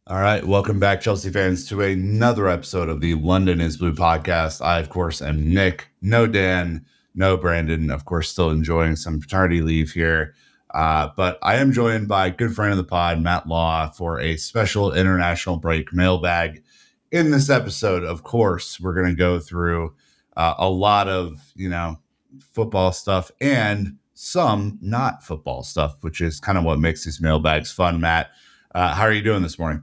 All right, welcome back, Chelsea fans, to another episode of the London is Blue podcast. I, of course, am Nick. No Dan, no Brandon. Of course, still enjoying some paternity leave here. But I am joined by a good friend of the pod, Matt Law, for a special international break mailbag. In this episode, of course, we're going to go through a lot of, football stuff and some not football stuff, which is kind of what makes these mailbags fun, Matt. How are you doing this morning?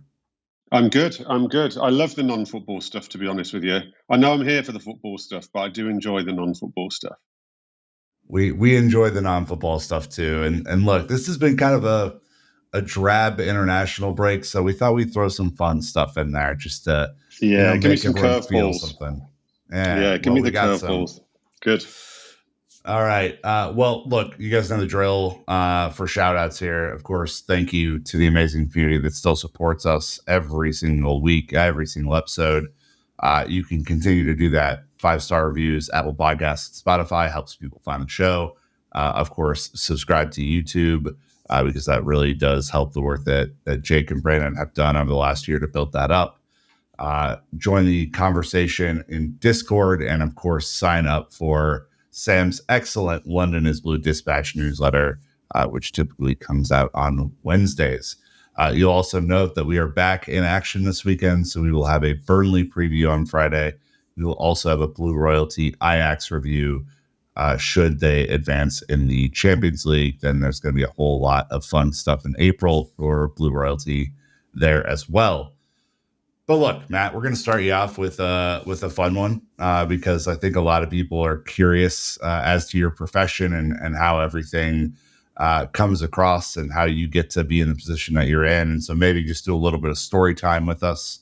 I'm good. I love the non-football stuff, to be honest with you. I know I'm here for the football stuff, but I do enjoy the non-football stuff. We enjoy the non-football stuff too. And look, this has been kind of a drab international break, so we thought we'd throw some fun stuff in there just to Give me make some everyone feel curveballs. something. Yeah, give Well, me we the got some. curveballs. Good. All right. Well, look, you guys know the drill for shout outs here. Of course, thank you to the amazing community that still supports us every single week, every single episode. You can continue to do that. 5-star reviews, Apple Podcasts, Spotify helps people find the show. Of course, subscribe to YouTube because that really does help the work that Jake and Brandon have done over the last year to build that up. Join the conversation in Discord, and of course, sign up for Sam's excellent London is Blue Dispatch newsletter, which typically comes out on Wednesdays. You'll also note that we are back in action this weekend, so we will have a Burnley preview on Friday. We will also have a Blue Royalty Ajax review. Should they advance in the Champions League, then there's going to be a whole lot of fun stuff in April for Blue Royalty there as well. But look, Matt, we're going to start you off with a fun one because I think a lot of people are curious as to your profession and how everything comes across and how you get to be in the position that you're in. And so maybe just do a little bit of story time with us.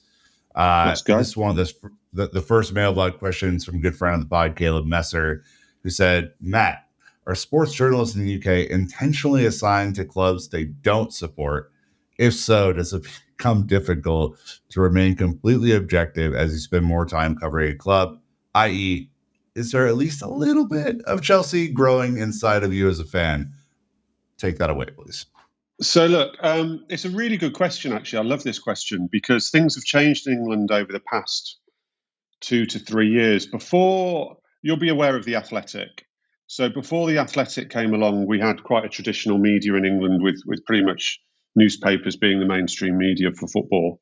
Let's go. The first mailbag question is from a good friend of the pod, Caleb Messer, who said, Matt, are sports journalists in the UK intentionally assigned to clubs they don't support? If so, does it become difficult to remain completely objective as you spend more time covering a club? I.e., is there at least a little bit of Chelsea growing inside of you as a fan? Take that away, please. So, look, it's a really good question, actually. I love this question because things have changed in England over the past 2 to 3 years. Before, you'll be aware of The Athletic. So before The Athletic came along, we had quite a traditional media in England with pretty much newspapers being the mainstream media for football.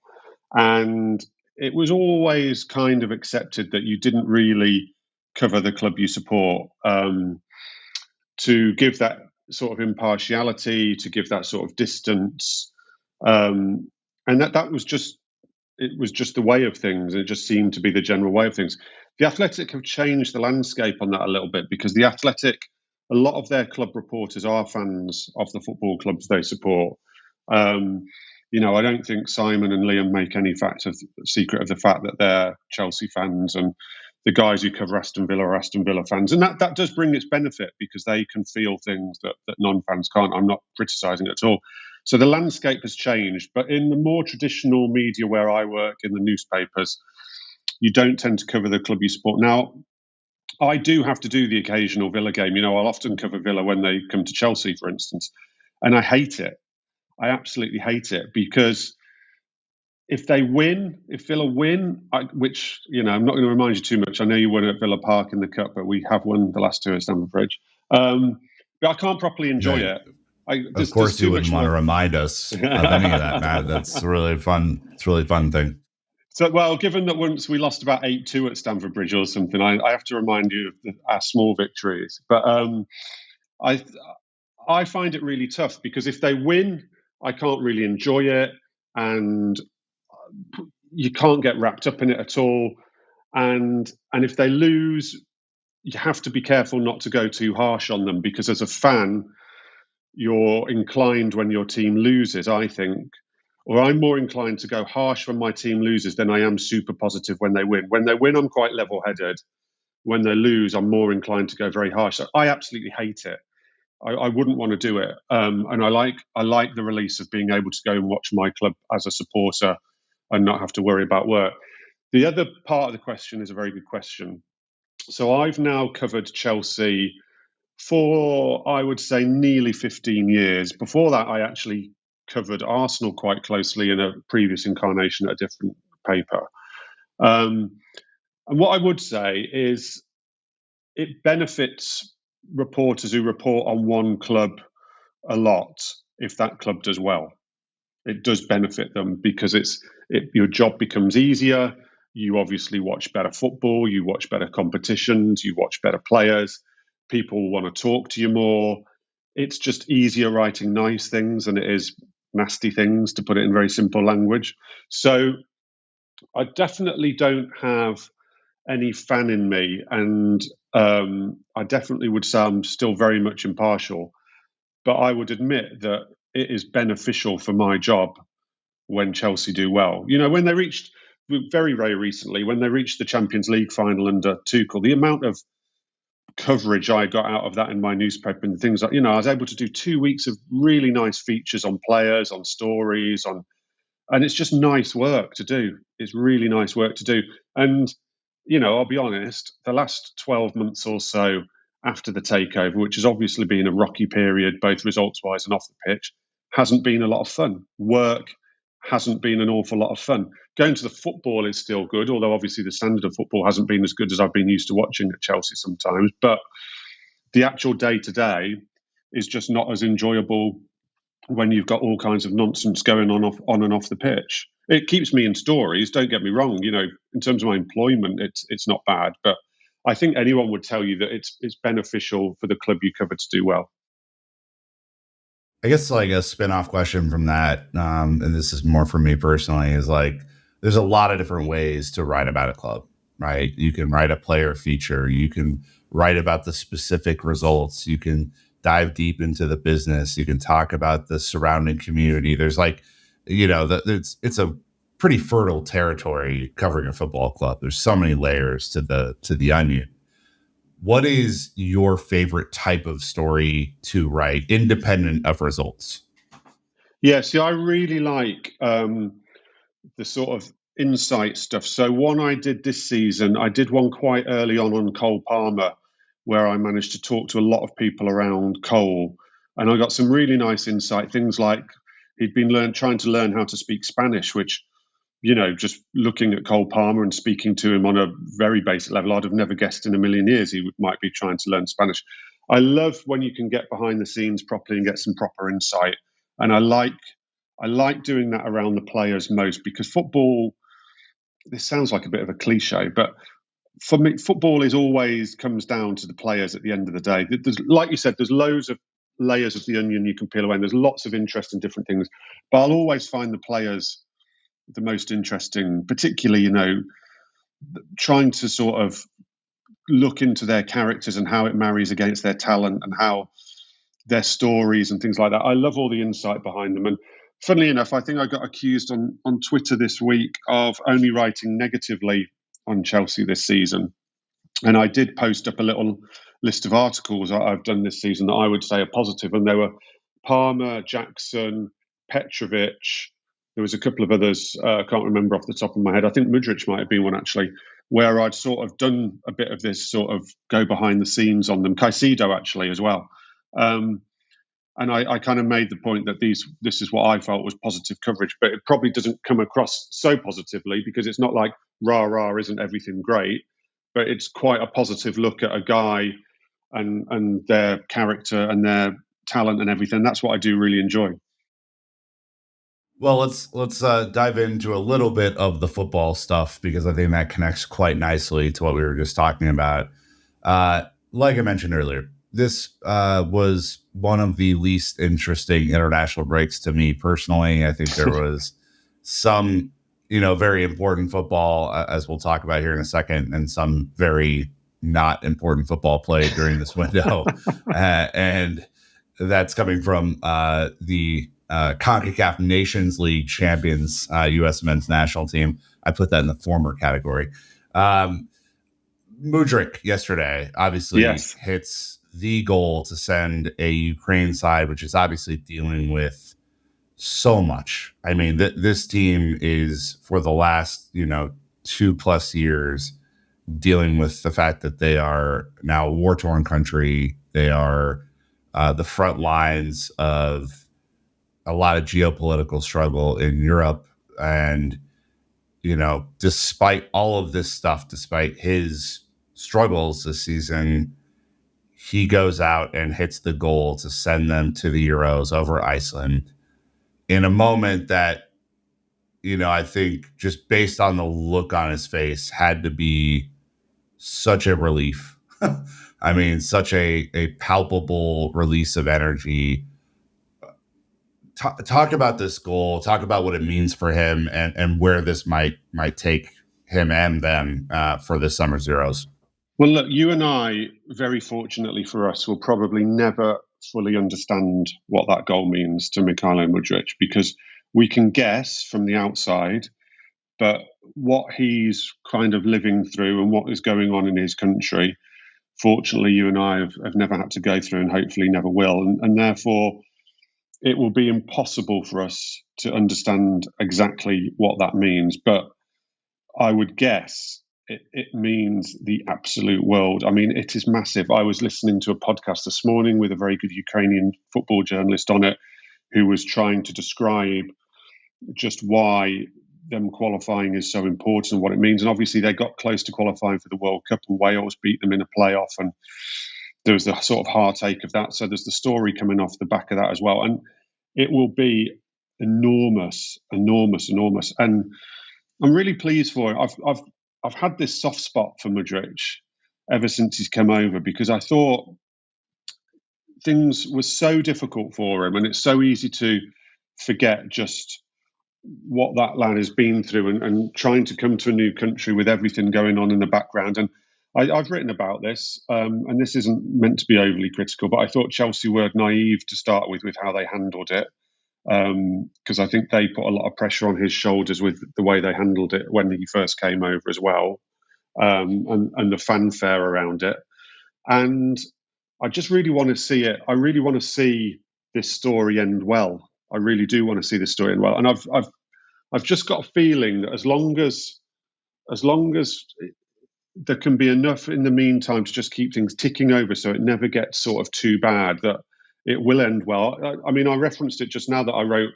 And it was always kind of accepted that you didn't really cover the club you support, to give that sort of impartiality, to give that sort of distance. And that was just it was just the way of things. It just seemed to be the general way of things. The Athletic have changed the landscape on that a little bit because the Athletic, a lot of their club reporters are fans of the football clubs they support. I don't think Simon and Liam make any secret of the fact that they're Chelsea fans, and the guys who cover Aston Villa are Aston Villa fans, and that does bring its benefit because they can feel things that non-fans can't. I'm not criticising it at all. So the landscape has changed, but in the more traditional media where I work, in the newspapers, you don't tend to cover the club you support. Now, I do have to do the occasional Villa game. I'll often cover Villa when they come to Chelsea, for instance, and I hate it. I absolutely hate it because if Villa win, which I'm not going to remind you too much. I know you won at Villa Park in the cup, but we have won the last two at Stamford Bridge. But I can't properly enjoy it. Of course, you wouldn't want to remind us of any of that, Matt. That's really fun. It's a really fun thing. So, well, given that once we lost about 8-2 at Stamford Bridge or something, I have to remind you of our small victories. But I find it really tough because if they win, I can't really enjoy it, and you can't get wrapped up in it at all. And if they lose, you have to be careful not to go too harsh on them because as a fan, you're inclined when your team loses, I think, or I'm more inclined to go harsh when my team loses than I am super positive when they win. When they win, I'm quite level-headed. When they lose, I'm more inclined to go very harsh. So I absolutely hate it. I wouldn't want to do it. And I like the release of being able to go and watch my club as a supporter and not have to worry about work. The other part of the question is a very good question. So I've now covered Chelsea for, I would say, nearly 15 years. Before that, I actually covered Arsenal quite closely in a previous incarnation at a different paper. And what I would say is it benefits reporters who report on one club a lot if that club does well. It does benefit them because your job becomes easier. You obviously watch better football, you watch better competitions, you watch better players. People want to talk to you more. It's just easier writing nice things than it is nasty things, to put it in very simple language. So I definitely don't have any fan in me, and I definitely would say I'm still very much impartial. But I would admit that it is beneficial for my job when Chelsea do well. You know, when they reached very, very recently, when they reached the Champions League final under Tuchel, the amount of coverage I got out of that in my newspaper and things like, I was able to do 2 weeks of really nice features on players, on stories, and it's just nice work to do. It's really nice work to do. And, I'll be honest, the last 12 months or so after the takeover, which has obviously been a rocky period, both results wise and off the pitch, hasn't been a lot of fun. Work hasn't been an awful lot of fun. Going to the football is still good, although obviously the standard of football hasn't been as good as I've been used to watching at Chelsea sometimes. But the actual day to day is just not as enjoyable when you've got all kinds of nonsense going on and off the pitch. It keeps me in stories. Don't get me wrong. In terms of my employment, it's not bad. But I think anyone would tell you that it's beneficial for the club you cover to do well. I guess like a spin-off question from that, and this is more for me personally, is like there's a lot of different ways to write about a club, right? You can write a player feature, you can write about the specific results, you can dive deep into the business, you can talk about the surrounding community. There's like, it's a pretty fertile territory covering a football club. There's so many layers to the onion. What is your favorite type of story to write, independent of results? Yeah, see, I really like the sort of insight stuff. So one I did this season, I did one quite early on Cole Palmer, where I managed to talk to a lot of people around Cole, and I got some really nice insight. Things like he'd been trying to learn how to speak Spanish, which just looking at Cole Palmer and speaking to him on a very basic level, I'd have never guessed in a million years he might be trying to learn Spanish. I love when you can get behind the scenes properly and get some proper insight, and I like doing that around the players most, because football, this sounds like a bit of a cliche, but for me, football is always comes down to the players at the end of the day. There's, like you said, there's loads of layers of the onion you can peel away, and there's lots of interest in different things. But I'll always find the players the most interesting, particularly, trying to sort of look into their characters and how it marries against their talent and how their stories and things like that. I love all the insight behind them. And funnily enough, I think I got accused on Twitter this week of only writing negatively on Chelsea this season. And I did post up a little list of articles I've done this season that I would say are positive. And there were Palmer, Jackson, Petrovic. There was a couple of others. I can't remember off the top of my head. I think Mudryk might have been one, actually, where I'd sort of done a bit of this sort of go behind the scenes on them. Caicedo, actually, as well. And I kind of made the point that this is what I felt was positive coverage, but it probably doesn't come across so positively, because it's not like rah, isn't everything great, but it's quite a positive look at a guy and their character and their talent and everything. That's what I do really enjoy. Well, let's dive into a little bit of the football stuff, because I think that connects quite nicely to what we were just talking about. Like I mentioned earlier, this was one of the least interesting international breaks to me personally. I think there was some, very important football, as we'll talk about here in a second, and some very not important football played during this window. And that's coming from the CONCACAF Nations League champions, U.S. men's national team. I put that in the former category. Mudryk yesterday obviously hits the goal to send a Ukraine side, which is obviously dealing with so much. I mean, this team is, for the last, 2+ years, dealing with the fact that they are now a war-torn country. They are the front lines of, a lot of geopolitical struggle in Europe. And, despite all of this stuff, despite his struggles this season, he goes out and hits the goal to send them to the Euros over Iceland in a moment that, I think just based on the look on his face had to be such a relief. I mean, such a palpable release of energy. Talk about this goal. Talk about what it means for him, and where this might take him and them for this summer's Euros. Well, look, you and I, very fortunately for us, will probably never fully understand what that goal means to Mykhailo Mudryk, because we can guess from the outside, but what he's kind of living through and what is going on in his country, fortunately, you and I have never had to go through, and hopefully never will. And therefore, it will be impossible for us to understand exactly what that means. But I would guess it means the absolute world. I mean, it is massive. I was listening to a podcast this morning with a very good Ukrainian football journalist on it, who was trying to describe just why them qualifying is so important and what it means. And obviously they got close to qualifying for the World Cup, and Wales beat them in a playoff, and there was the sort of heartache of that. So there's the story coming off the back of that as well. And it will be enormous, enormous, enormous. And I'm really pleased for it. I've had this soft spot for Mudryk ever since he's come over, because I thought things were so difficult for him, and it's so easy to forget just what that lad has been through, and trying to come to a new country with everything going on in the background. And I've written about this, and this isn't meant to be overly critical, but I thought Chelsea were naive to start with how they handled it, because I think they put a lot of pressure on his shoulders with the way they handled it when he first came over as well, and the fanfare around it. And I just really want to see it. I really want to see this story end well. I really do want to see this story end well. And I've just got a feeling that as long as there can be enough in the meantime to just keep things ticking over, so it never gets sort of too bad, that it will end well. I mean, I referenced it just now that I wrote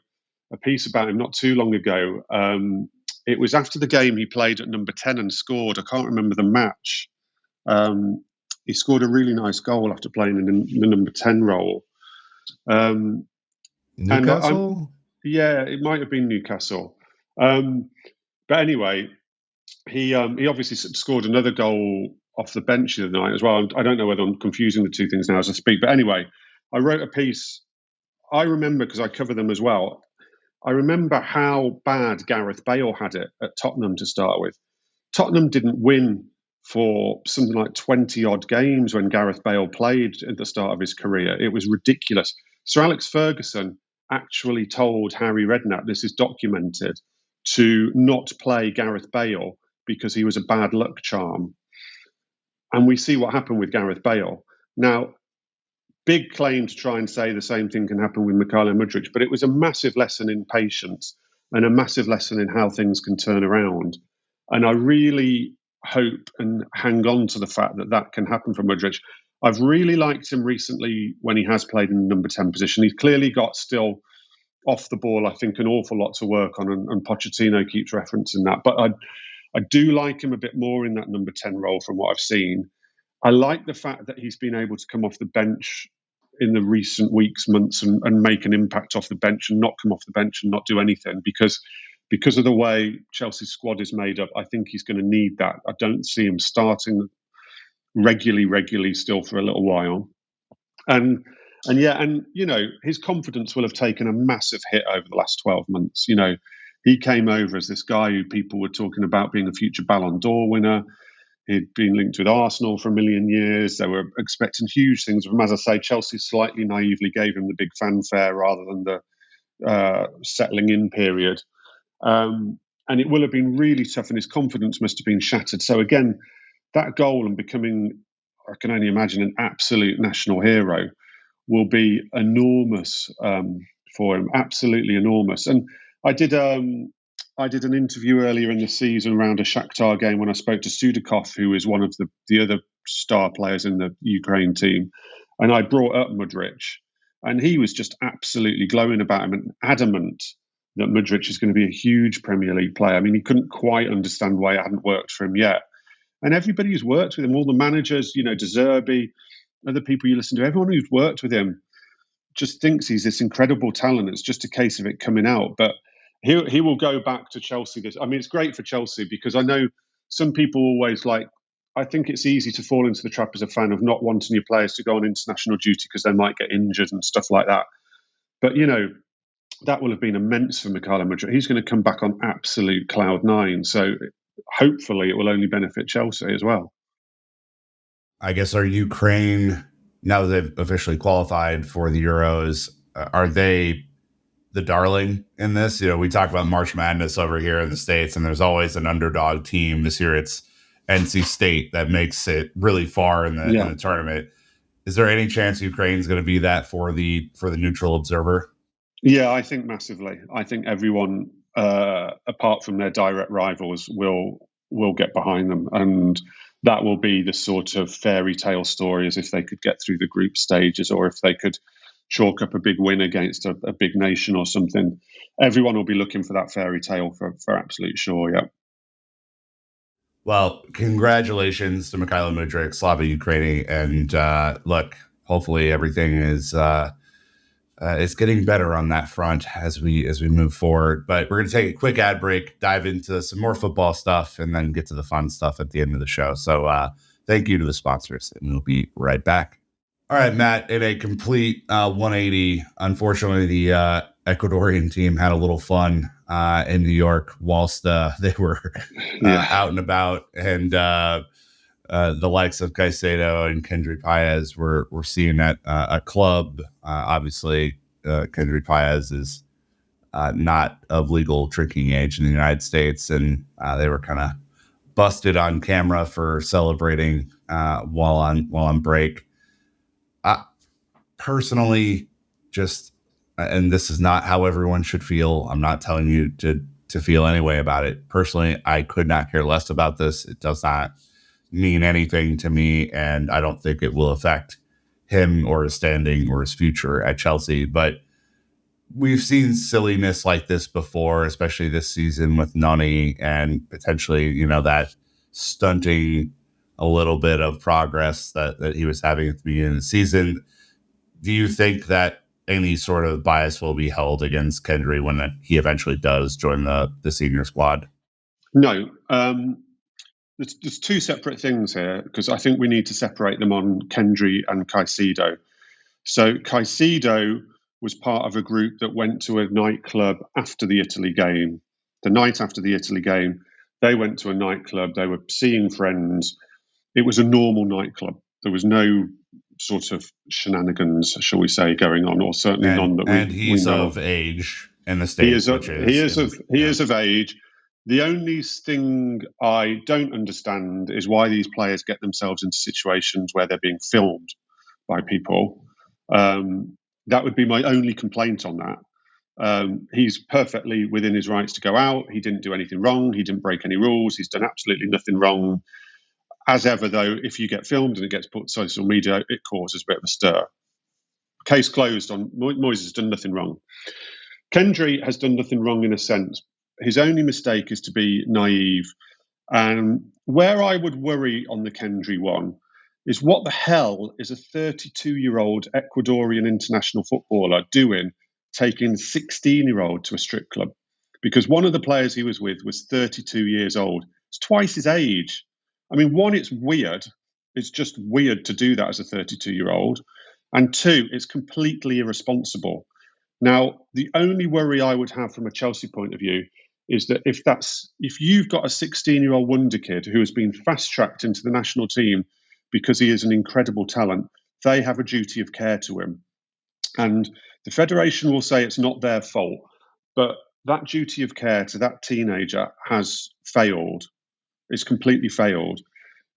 a piece about him not too long ago. It was after the game he played at number 10 and scored. I can't remember the match. He scored a really nice goal after playing in the number 10 role. Newcastle? Yeah, it might have been Newcastle. But anyway, he obviously scored another goal off the bench the other night as well. I don't know whether I'm confusing the two things now as I speak. But anyway, I wrote a piece. I remember, because I cover them as well, I remember how bad Gareth Bale had it at Tottenham to start with. Tottenham didn't win for something like 20 odd games when Gareth Bale played at the start of his career. It was ridiculous. Sir Alex Ferguson actually told Harry Redknapp, this is documented, to not play Gareth Bale because he was a bad luck charm. And we see what happened with Gareth Bale. Now, big claim to try and say the same thing can happen with Mykhailo Mudryk, but it was a massive lesson in patience and a massive lesson in how things can turn around. And I really hope and hang on to the fact that that can happen for Mudryk. I've really liked him recently when he has played in the number 10 position. He's clearly got still off the ball, I think, an awful lot to work on, and Pochettino keeps referencing that. But I do like him a bit more in that number 10 role from what I've seen. I like the fact that he's been able to come off the bench in the recent weeks, months, and make an impact off the bench, and not come off the bench and not do anything, because of the way Chelsea's squad is made up. I think he's going to need that. I don't see him starting regularly still for a little while. And his confidence will have taken a massive hit over the last 12 months. He came over as this guy who people were talking about being a future Ballon d'Or winner. He'd been linked with Arsenal for a million years. They were expecting huge things from him. As I say, Chelsea slightly naively gave him the big fanfare rather than the settling in period. And it will have been really tough, and his confidence must have been shattered. So again, that goal and becoming, I can only imagine, an absolute national hero will be enormous for him, absolutely enormous. And I did an interview earlier in the season around a Shakhtar game when I spoke to Sudakov, who is one of the other star players in the Ukraine team, and I brought up Mudryk, And he was just absolutely glowing about him and adamant that Mudryk is going to be a huge Premier League player. I mean, he couldn't quite understand why it hadn't worked for him yet. And everybody who's worked with him, all the managers, De Zerbi, other people you listen to, everyone who's worked with him just thinks he's this incredible talent. It's just a case of it coming out. But he will go back to Chelsea. It's great for Chelsea because I know some people always I think it's easy to fall into the trap as a fan of not wanting your players to go on international duty because they might get injured and stuff like that. But, that will have been immense for Mykhailo Mudryk. He's going to come back on absolute cloud nine. So hopefully it will only benefit Chelsea as well. I guess, are Ukraine, now that they've officially qualified for the Euros, are they the darling in this? We talk about March Madness over here in the States, and there's always an underdog team. This year it's NC State that makes it really far in the tournament. Is there any chance Ukraine's going to be that for the neutral observer? Yeah, I think massively. I think everyone, apart from their direct rivals, will get behind them, and that will be the sort of fairy tale story as if they could get through the group stages, or if they could chalk up a big win against a big nation or something. Everyone will be looking for that fairy tale for absolute sure. Yeah. Well, congratulations to Mykhailo Mudryk, Slava Ukraini, and look, hopefully everything is it's getting better on that front as we move forward. But we're going to take a quick ad break, dive into some more football stuff, and then get to the fun stuff at the end of the show. So thank you to the sponsors, and we'll be right back. All right, Matt, in a complete 180, unfortunately, the Ecuadorian team had a little fun in New York whilst they were out and about, and the likes of Caicedo and Kendry Pacheco were seen at a club. Obviously, Kendry Pacheco is not of legal drinking age in the United States, and they were kind of busted on camera for celebrating while on break. Personally, and this is not how everyone should feel. I'm not telling you to feel any way about it. Personally, I could not care less about this. It does not mean anything to me, and I don't think it will affect him or his standing or his future at Chelsea. But we've seen silliness like this before, especially this season with Nani, and potentially, that stunting a little bit of progress that he was having at the beginning of the season. Do you think that any sort of bias will be held against Kendry when he eventually does join the senior squad? No. There's two separate things here, because I think we need to separate them on Kendry and Caicedo. So Caicedo was part of a group that went to a nightclub after the Italy game. The night after the Italy game, they went to a nightclub. They were seeing friends. It was a normal nightclub. There was no sort of shenanigans, shall we say, going on, or certainly none that we know. And he's of age in the States. He is of age. The only thing I don't understand is why these players get themselves into situations where they're being filmed by people. That would be my only complaint on that. He's perfectly within his rights to go out. He didn't do anything wrong. He didn't break any rules. He's done absolutely nothing wrong. As ever, though, if you get filmed and it gets put on social media, it causes a bit of a stir. Case closed on Moyes has done nothing wrong. Kendry has done nothing wrong in a sense. His only mistake is to be naive. And where I would worry on the Kendry one is, what the hell is a 32-year-old Ecuadorian international footballer doing taking a 16-year-old to a strip club? Because one of the players he was with was 32 years old. It's twice his age. I mean, one, it's weird. It's just weird to do that as a 32-year-old. And two, it's completely irresponsible. Now, the only worry I would have from a Chelsea point of view is that if you've got a 16-year-old wonder kid who has been fast-tracked into the national team because he is an incredible talent, they have a duty of care to him. And the federation will say it's not their fault, but that duty of care to that teenager has failed. It's completely failed.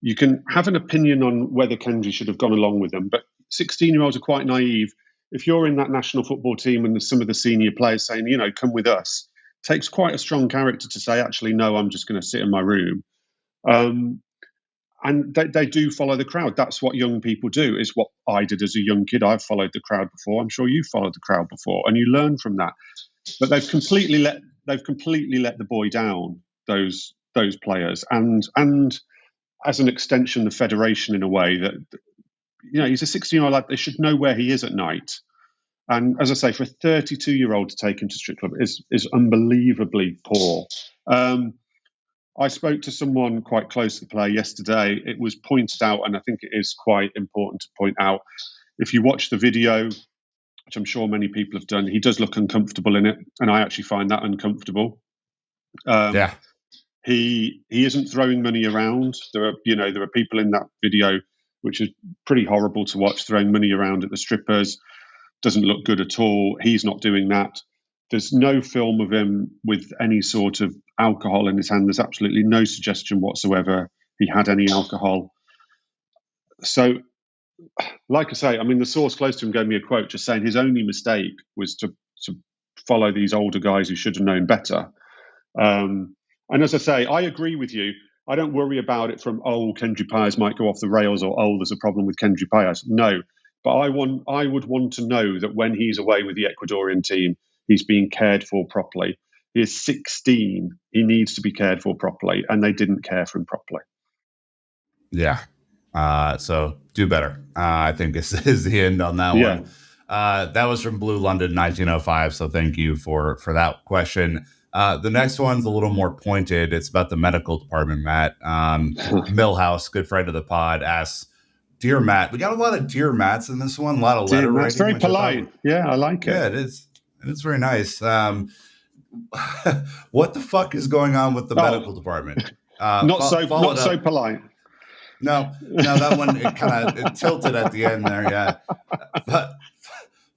You can have an opinion on whether Kendry should have gone along with them, but 16-year-olds are quite naive. If you're in that national football team and there's some of the senior players saying, come with us, it takes quite a strong character to say, actually, no, I'm just going to sit in my room. and they do follow the crowd. That's what young people do, is what I did as a young kid. I've followed the crowd before. I'm sure you've followed the crowd before, and you learn from that. But they've completely let the boy down, those players, and as an extension, the federation, in a way that, he's a 16-year-old lad. They should know where he is at night. And as I say, for a 32-year-old to take him to strip club is unbelievably poor. I spoke to someone quite close to the player yesterday. It was pointed out, and I think it is quite important to point out, if you watch the video, which I'm sure many people have done, he does look uncomfortable in it, and I actually find that uncomfortable. Yeah. He isn't throwing money around. There are people in that video, which is pretty horrible to watch, throwing money around at the strippers. Doesn't look good at all. He's not doing that. There's no film of him with any sort of alcohol in his hand. There's absolutely no suggestion whatsoever he had any alcohol. So, like I say, I mean, the source close to him gave me a quote just saying his only mistake was to follow these older guys who should have known better. And as I say, I agree with you. I don't worry about it from, Kendry Pacheco might go off the rails, or, there's a problem with Kendry Pacheco. No. But I would want to know that when he's away with the Ecuadorian team, he's being cared for properly. He is 16. He needs to be cared for properly, and they didn't care for him properly. Yeah. So do better, I think is the end on that one. That was from Blue London 1905. So thank you for that question. The next one's a little more pointed. It's about the medical department, Matt. Millhouse, good friend of the pod, asks, Dear Matt, we got a lot of Dear Matts in this one, a lot of letter writing. It's very polite. I like it. Yeah, it is. And it's very nice. What the fuck is going on with the medical department? Not so polite. No, that one, it tilted at the end there. Yeah. But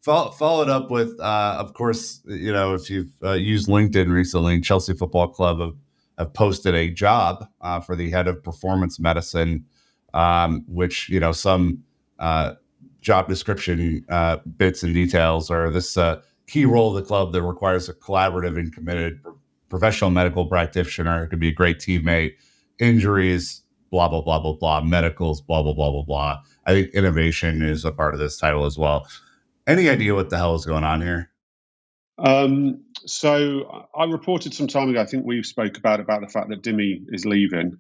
followed up with, of course, if you've used LinkedIn recently, Chelsea Football Club have posted a job for the head of performance medicine, which, some job description bits and details are this key role of the club that requires a collaborative and committed professional medical practitioner. It could be a great teammate. Injuries, blah, blah, blah, blah, blah. Medicals, blah, blah, blah, blah, blah. I think innovation is a part of this title as well. Any idea what the hell is going on here? So I reported some time ago, I think we spoke about the fact that Dimmy is leaving,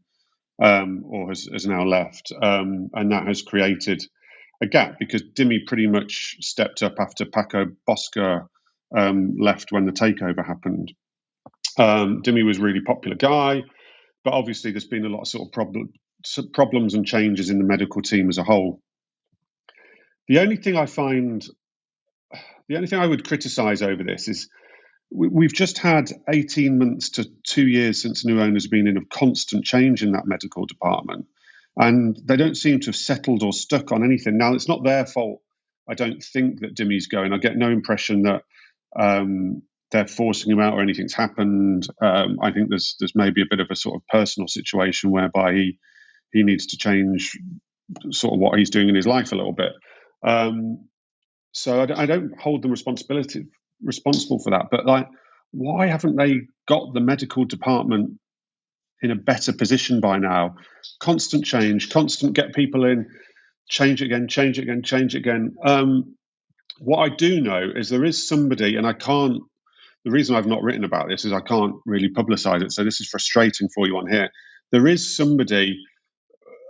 or has now left, and that has created a gap because Dimmy pretty much stepped up after Paco Bosca left when the takeover happened. Dimmy was a really popular guy, but obviously there's been a lot of sort of problems and changes in the medical team as a whole. The only thing I would criticise over this is we've just had 18 months to 2 years since new owners have been in, of constant change in that medical department. And they don't seem to have settled or stuck on anything. Now, it's not their fault. I don't think that Dimmy's going. I get no impression that they're forcing him out or anything's happened. I think there's maybe a bit of a sort of personal situation whereby he needs to change sort of what he's doing in his life a little bit. So I don't hold them responsible for that. But why haven't they got the medical department in a better position by now? Constant change, constant get people in, change it again, change it again, change it again. What I do know is there is somebody, and the reason I've not written about this is I can't really publicize it. So this is frustrating for you on here. There is somebody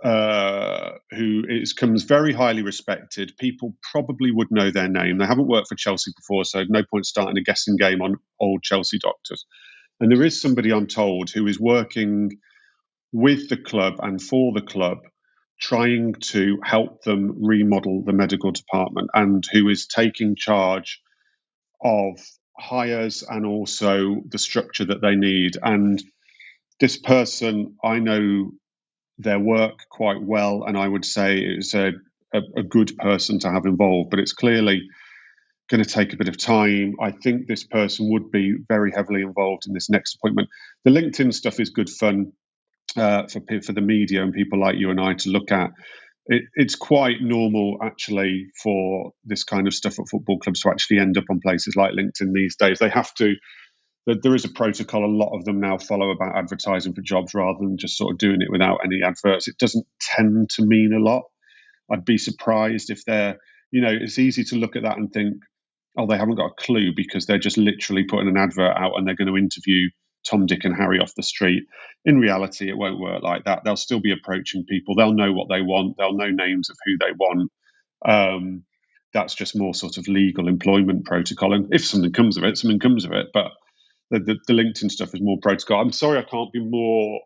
who comes very highly respected. People probably would know their name. They haven't worked for Chelsea before, so no point starting a guessing game on old Chelsea doctors. And there is somebody, I'm told, who is working with the club and for the club, trying to help them remodel the medical department, and who is taking charge of hires and also the structure that they need. And this person, I know their work quite well, and I would say it's a good person to have involved, but it's clearly going to take a bit of time. I think this person would be very heavily involved in this next appointment. The LinkedIn stuff is good fun for the media and people like you and I to look at. It's quite normal, actually, for this kind of stuff at football clubs to actually end up on places like LinkedIn these days. They have to there is a protocol a lot of them now follow about advertising for jobs rather than just sort of doing it without any adverts. It doesn't tend to mean a lot. I'd be surprised if they're, it's easy to look at that and think, oh, they haven't got a clue because they're just literally putting an advert out and they're going to interview Tom, Dick, and Harry off the street. In reality, it won't work like that. They'll still be approaching people. They'll know what they want. They'll know names of who they want. That's just more sort of legal employment protocol. And if something comes of it, something comes of it. But the LinkedIn stuff is more protocol. I'm sorry I can't be more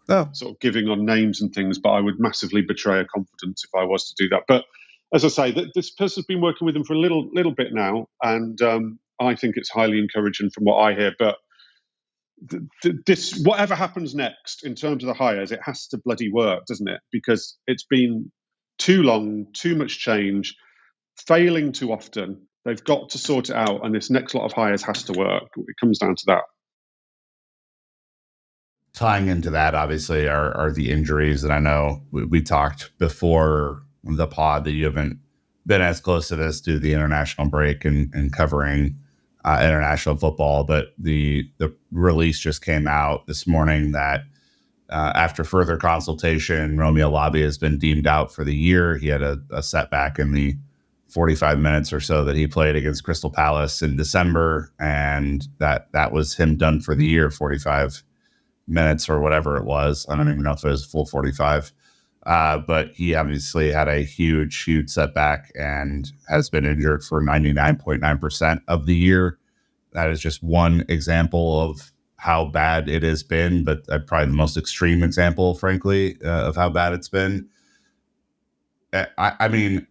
sort of giving on names and things, but I would massively betray a confidence if I was to do that. But as I say, this person's been working with them for a little bit now, and I think it's highly encouraging from what I hear. But this, whatever happens next in terms of the hires, it has to bloody work, doesn't it? Because it's been too long, too much change, failing too often. They've got to sort it out, and this next lot of hires has to work. It comes down to that. Tying into that, obviously, are the injuries. And I know we talked before the pod that you haven't been as close to this due to the international break and covering international football. But the release just came out this morning that after further consultation, Romeo Lavia has been deemed out for the year. He had a setback in the 45 minutes or so that he played against Crystal Palace in December, and that was him done for the year. 45 minutes or whatever it was. I don't even know if it was full 45. But he obviously had a huge setback and has been injured for 99.9% of the year. That is just one example of how bad it has been, but probably the most extreme example, frankly, of how bad it's been. I mean,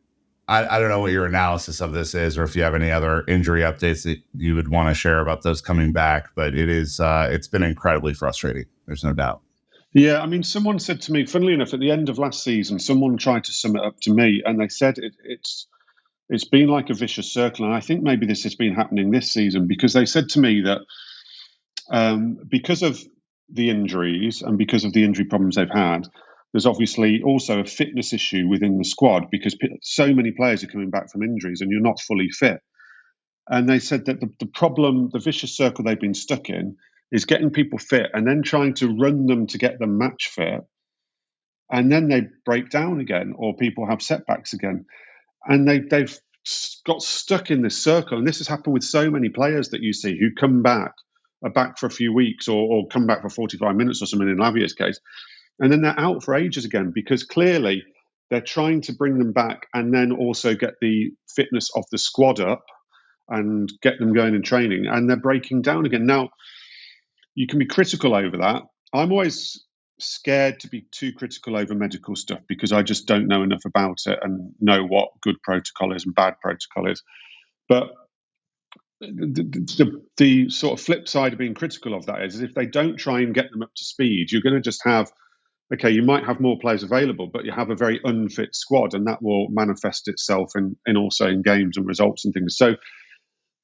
I don't know what your analysis of this is, or if you have any other injury updates that you would want to share about those coming back. But it's been incredibly frustrating. There's no doubt. Yeah, I mean, someone said to me, funnily enough, at the end of last season, someone tried to sum it up to me, and they said it's been like a vicious circle. And I think maybe this has been happening this season because they said to me that because of the injuries and because of the injury problems they've had, there's obviously also a fitness issue within the squad because so many players are coming back from injuries and you're not fully fit. And they said that the problem, the vicious circle they've been stuck in, is getting people fit and then trying to run them to get them match fit. And then they break down again or people have setbacks again. And they've got stuck in this circle. And this has happened with so many players that you see who come back, are back for a few weeks or come back for 45 minutes or something in Lavia's case. And then they're out for ages again because clearly they're trying to bring them back and then also get the fitness of the squad up and get them going in training. And they're breaking down again. Now, you can be critical over that. I'm always scared to be too critical over medical stuff because I just don't know enough about it and know what good protocol is and bad protocol is. But the sort of flip side of being critical of that is if they don't try and get them up to speed, you're going to just have, okay, you might have more players available, but you have a very unfit squad, and that will manifest itself in also in games and results and things. So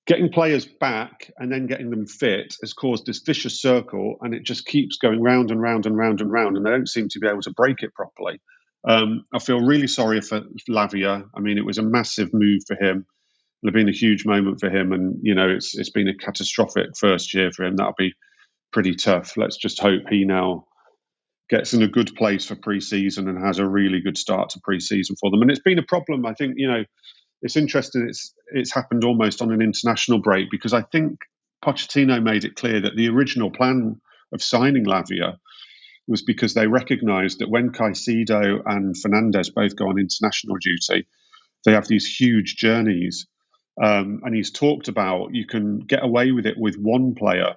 getting players back and then getting them fit has caused this vicious circle, and it just keeps going round and round and round and round, and they don't seem to be able to break it properly. I feel really sorry for Lavia. I mean, it was a massive move for him. It'll have been a huge moment for him, and it's been a catastrophic first year for him. That'll be pretty tough. Let's just hope he now gets in a good place for pre-season and has a really good start to pre-season for them. And it's been a problem. I think it's interesting. It's happened almost on an international break because I think Pochettino made it clear that the original plan of signing Lavia was because they recognised that when Caicedo and Fernandes both go on international duty, they have these huge journeys. And he's talked about you can get away with it with one player,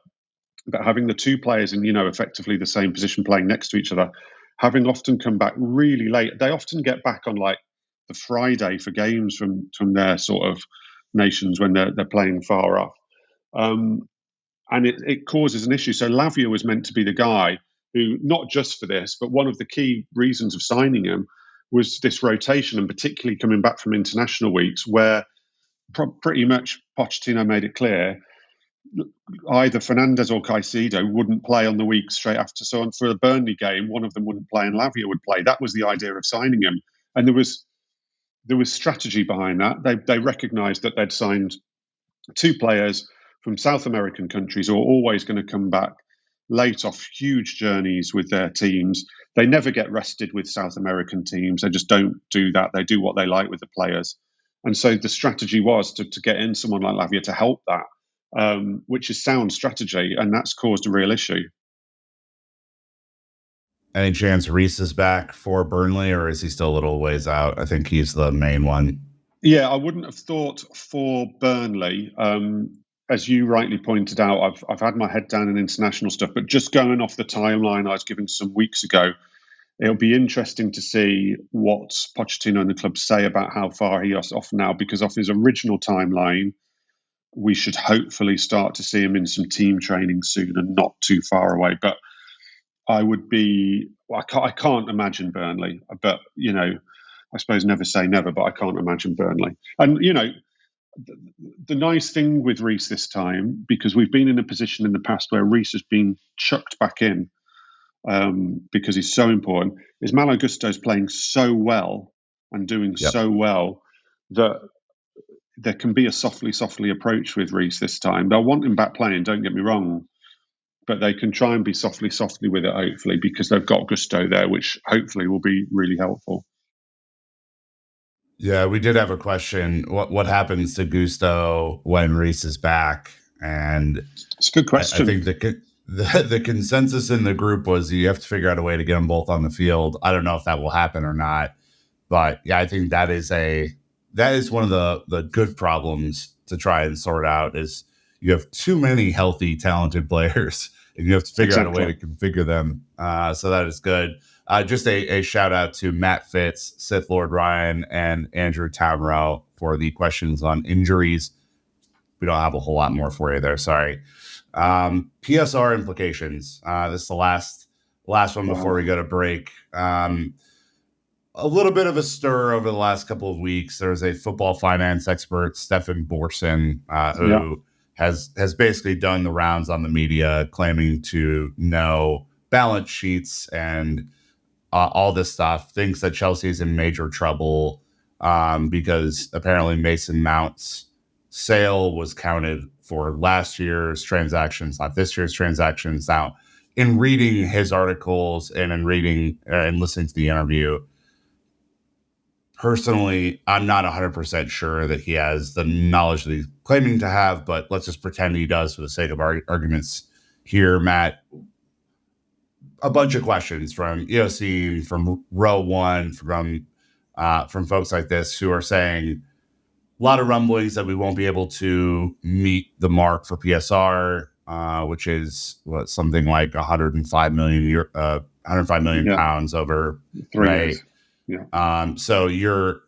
but having the two players in, effectively the same position playing next to each other, having often come back really late. They often get back on like the Friday for games from their sort of nations when they're playing far off. And it causes an issue. So Lavia was meant to be the guy who, not just for this, but one of the key reasons of signing him was this rotation, and particularly coming back from international weeks where pretty much Pochettino made it clear either Fernandes or Caicedo wouldn't play on the week straight after. So for the Burnley game, one of them wouldn't play and Lavia would play. That was the idea of signing him. And there was strategy behind that. They recognised that they'd signed two players from South American countries who are always going to come back late off huge journeys with their teams. They never get rested with South American teams. They just don't do that. They do what they like with the players. And so the strategy was to get in someone like Lavia to help that, which is sound strategy, and that's caused a real issue. Any chance Reese is back for Burnley, or is he still a little ways out? I think he's the main one. Yeah, I wouldn't have thought for Burnley. As you rightly pointed out, I've had my head down in international stuff, but just going off the timeline I was given some weeks ago, it'll be interesting to see what Pochettino and the club say about how far he is off now, because off his original timeline, we should hopefully start to see him in some team training soon and not too far away. But I can't imagine Burnley, but I suppose never say never, but I can't imagine Burnley. And the nice thing with Reese this time, because we've been in a position in the past where Reese has been chucked back in because he's so important, is Malo Gusto's playing so well and doing so well that there can be a softly approach with Reese this time. They'll want him back playing, don't get me wrong, but they can try and be softly with it, hopefully, because they've got Gusto there, which hopefully will be really helpful. Yeah, we did have a question. What happens to Gusto when Reese is back? And it's a good question. I think the consensus in the group was you have to figure out a way to get them both on the field. I don't know if that will happen or not, but yeah, I think that is one of the good problems to try and sort out. Is you have too many healthy, talented players, and you have to figure out a way to configure them. So that is good. Just a shout out to Matt Fitz, Sith Lord Ryan, and Andrew Townrow for the questions on injuries. We don't have a whole lot more for you there. Sorry. PSR implications. This is the last one before we go to break. A little bit of a stir over the last couple of weeks. There's a football finance expert, Stefan Borson, who has basically done the rounds on the media, claiming to know balance sheets and all this stuff. Thinks that Chelsea is in major trouble because apparently Mason Mount's sale was counted for last year's transactions, not this year's transactions. Now, in reading his articles and in reading and listening to the interview, personally, I'm not 100% sure that he has the knowledge that he's claiming to have, but let's just pretend he does for the sake of arguments here, Matt. A bunch of questions from EOC, from Row One, from folks like this who are saying a lot of rumblings that we won't be able to meet the mark for PSR, which is something like 105 million pounds over 3 years. Yeah. So you're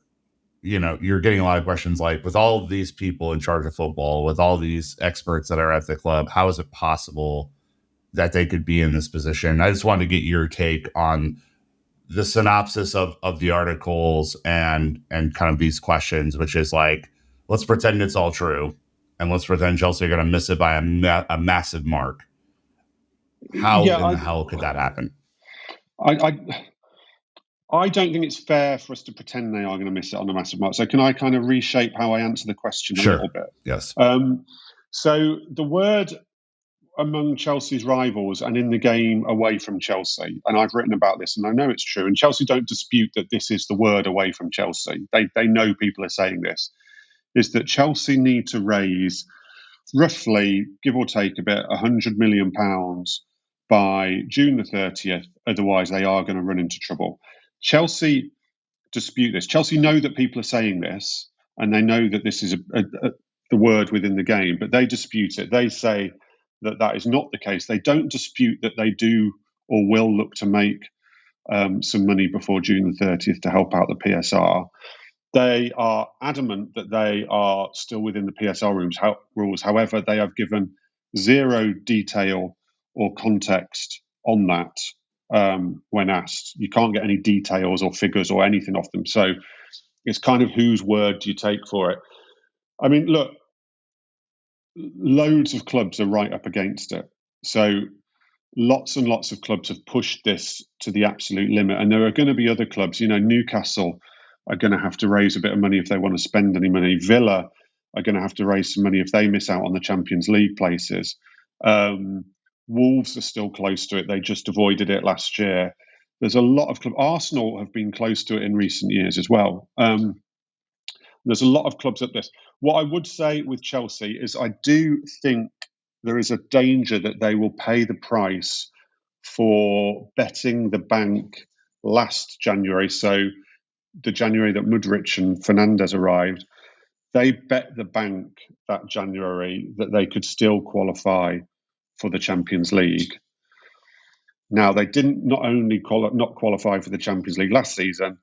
getting a lot of questions like, with all of these people in charge of football, with all these experts that are at the club, how is it possible that they could be in this position? I just wanted to get your take on the synopsis of the articles and kind of these questions, which is like, let's pretend it's all true and let's pretend Chelsea are going to miss it by a massive mark. How in the hell could that happen? I don't think it's fair for us to pretend they are going to miss it on a massive mark. So can I kind of reshape how I answer the question a little bit? Yes. So the word among Chelsea's rivals and in the game away from Chelsea, and I've written about this and I know it's true, and Chelsea don't dispute that this is the word away from Chelsea. They know people are saying this, is that Chelsea need to raise roughly, give or take a bit, £100 million by June the 30th. Otherwise, they are going to run into trouble. Chelsea dispute this. Chelsea know that people are saying this, and they know that this is the word within the game, but they dispute it. They say that is not the case. They don't dispute that they do or will look to make some money before June the 30th to help out the PSR. They are adamant that they are still within the PSR rules. However, they have given zero detail or context on that when asked. You can't get any details or figures or anything off them. So it's kind of whose word do you take for it? I mean, look, loads of clubs are right up against it. So lots and lots of clubs have pushed this to the absolute limit. And there are going to be other clubs, Newcastle are going to have to raise a bit of money if they want to spend any money. Villa are going to have to raise some money if they miss out on the Champions League places. Wolves are still close to it. They just avoided it last year. There's a lot of clubs. Arsenal have been close to it in recent years as well. There's a lot of clubs at this. What I would say with Chelsea is I do think there is a danger that they will pay the price for betting the bank last January. So the January that Mudryk and Fernandes arrived, they bet the bank that January that they could still qualify for the Champions League. Now, they didn't not only not qualify for the Champions League last season,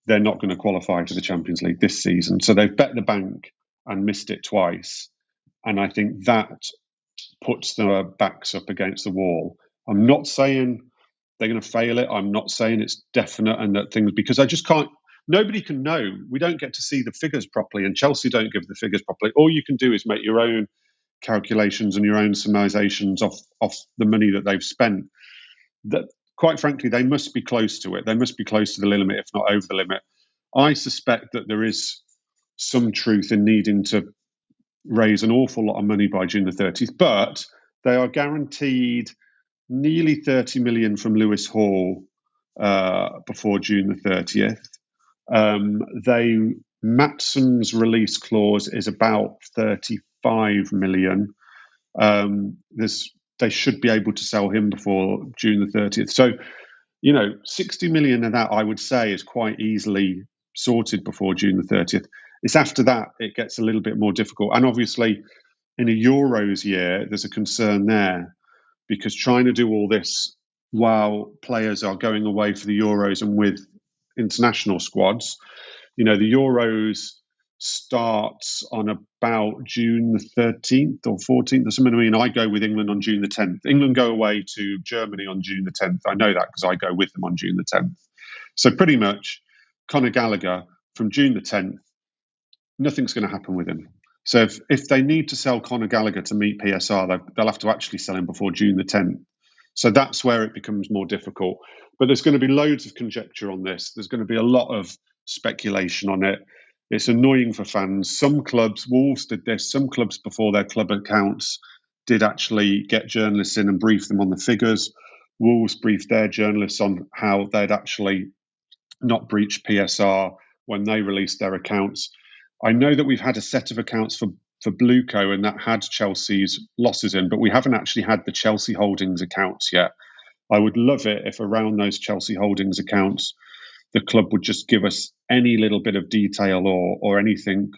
they're not going to qualify for the Champions League this season. So they've bet the bank and missed it twice. And I think that puts their backs up against the wall. I'm not saying they're going to fail it. I'm not saying it's definite and that things, because I just can't, nobody can know. We don't get to see the figures properly, and Chelsea don't give the figures properly. All you can do is make your own calculations and your own summations off the money that they've spent. That, quite frankly, they must be close to it. They must be close to the limit, if not over the limit. I suspect that there is some truth in needing to raise an awful lot of money by June the 30th, but they are guaranteed nearly 30 million from Lewis Hall before June the 30th. Matson's release clause is about 35 million. They should be able to sell him before June the 30th. So, 60 million of that, I would say, is quite easily sorted before June the 30th. It's after that it gets a little bit more difficult. And obviously, in a Euros year, there's a concern there, because trying to do all this while players are going away for the Euros and with international squads, the Euros starts on about June the 13th or 14th or something. I mean, I go with England on June the 10th. England go away to Germany on June the 10th. I know that because I go with them on June the 10th. So pretty much Conor Gallagher from June the 10th, nothing's going to happen with him. So if they need to sell Conor Gallagher to meet PSR, they'll have to actually sell him before June the 10th. So that's where it becomes more difficult. But there's going to be loads of conjecture on this. There's going to be a lot of speculation on it. It's annoying for fans. Some clubs, Wolves did this, some clubs before their club accounts did actually get journalists in and brief them on the figures. Wolves briefed their journalists on how they'd actually not breached PSR when they released their accounts. I know that we've had a set of accounts for Blueco, and that had Chelsea's losses in, but we haven't actually had the Chelsea Holdings accounts yet. I would love it if around those Chelsea Holdings accounts, the club would just give us any little bit of detail or anything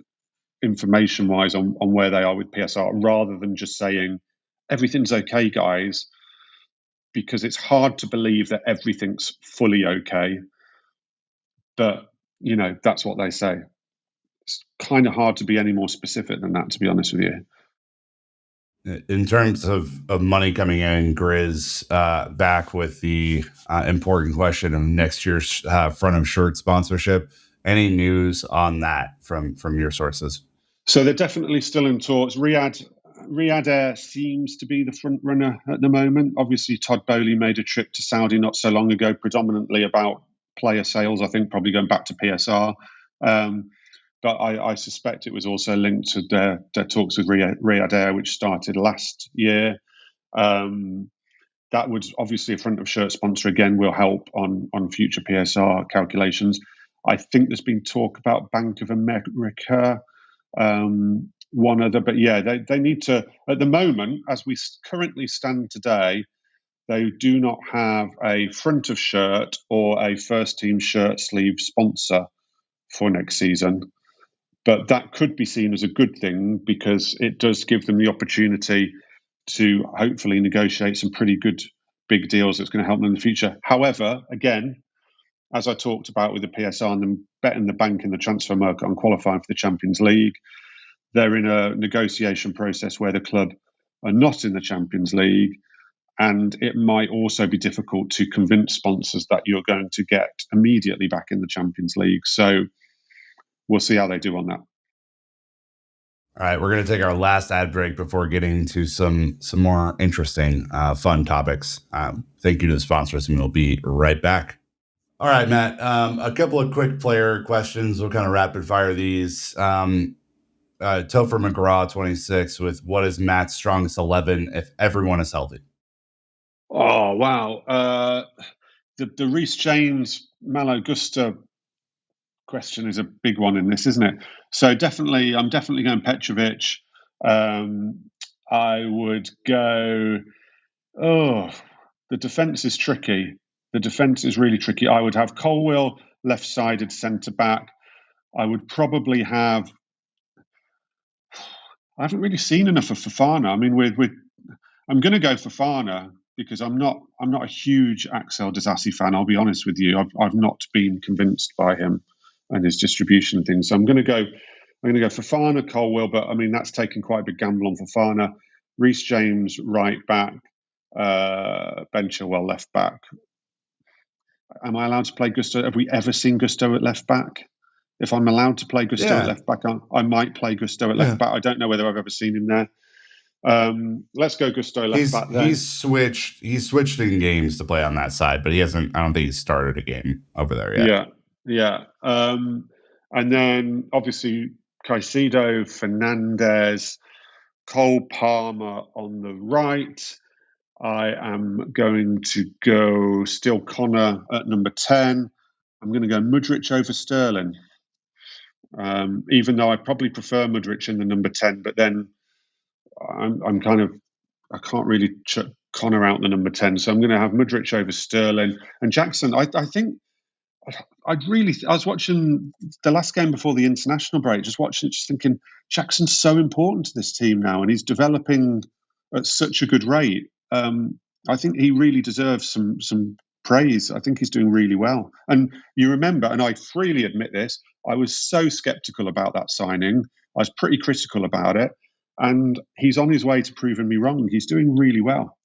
information-wise on where they are with PSR, rather than just saying, everything's okay, guys, because it's hard to believe that everything's fully okay. But, that's what they say. It's kind of hard to be any more specific than that, to be honest with you. In terms of money coming in, Grizz, back with the important question of next year's front of shirt sponsorship. Any news on that from your sources? So they're definitely still in talks. Riyadh Air seems to be the front runner at the moment. Obviously, Todd Bowley made a trip to Saudi not so long ago, predominantly about player sales, I think probably going back to PSR. But I suspect it was also linked to their talks with Riyadh Air, which started last year. That would obviously, a front of shirt sponsor again will help on future PSR calculations. I think there's been talk about Bank of America, one other, but yeah, they need to, at the moment, as we currently stand today, they do not have a front of shirt or a first team shirt sleeve sponsor for next season. But that could be seen as a good thing, because it does give them the opportunity to hopefully negotiate some pretty good big deals that's going to help them in the future. However, again, as I talked about with the PSR and them betting the bank in the transfer market on qualifying for the Champions League, they're in a negotiation process where the club are not in the Champions League, and it might also be difficult to convince sponsors that you're going to get immediately back in the Champions League. So we'll see how they do on that. All right, we're going to take our last ad break before getting to some more interesting, fun topics. Thank you to the sponsors, and we'll be right back. All right, Matt, a couple of quick player questions. We'll kind of rapid fire these. Topher McGraw 26 with what is Matt's strongest 11 if everyone is healthy? Oh wow! The Reese James Malo Gusta question is a big one in this, isn't it? So I'm definitely going Petrovic. I would go. Oh, the defence is tricky. The defence is really tricky. I would have Colwill left-sided centre back. I would probably have. I haven't really seen enough of Fofana. I mean, I'm going to go Fofana because I'm not a huge Axel Disasi fan. I'll be honest with you. I've not been convinced by him and his distribution and things. So I'm going to go Fofana, Colwill, but I mean that's taking quite a big gamble on Fofana. Reese James right back, Ben Chilwell left back. Am I allowed to play Gusto? Have we ever seen Gusto at left back? If I'm allowed to play Gusto at left back, I might play Gusto at left back. I don't know whether I've ever seen him there. Let's go Gusto left back then. He's switched in games to play on that side, but he hasn't. I don't think he's started a game over there yet. Yeah. And then obviously Caicedo, Fernandez, Cole Palmer on the right. I am going to go still Connor at number 10. I'm going to go Mudryk over Sterling. Even though I probably prefer Mudryk in the number 10, but then I'm kind of, I can't really chuck Connor out the number 10. So I'm going to have Mudryk over Sterling. And Jackson, I think I was watching the last game before the international break, just thinking Jackson's so important to this team now, and he's developing at such a good rate. I think he really deserves some praise. I think he's doing really well. And you remember, and I freely admit this, I was so skeptical about that signing. I was pretty critical about it, and he's on his way to proving me wrong. He's doing really well.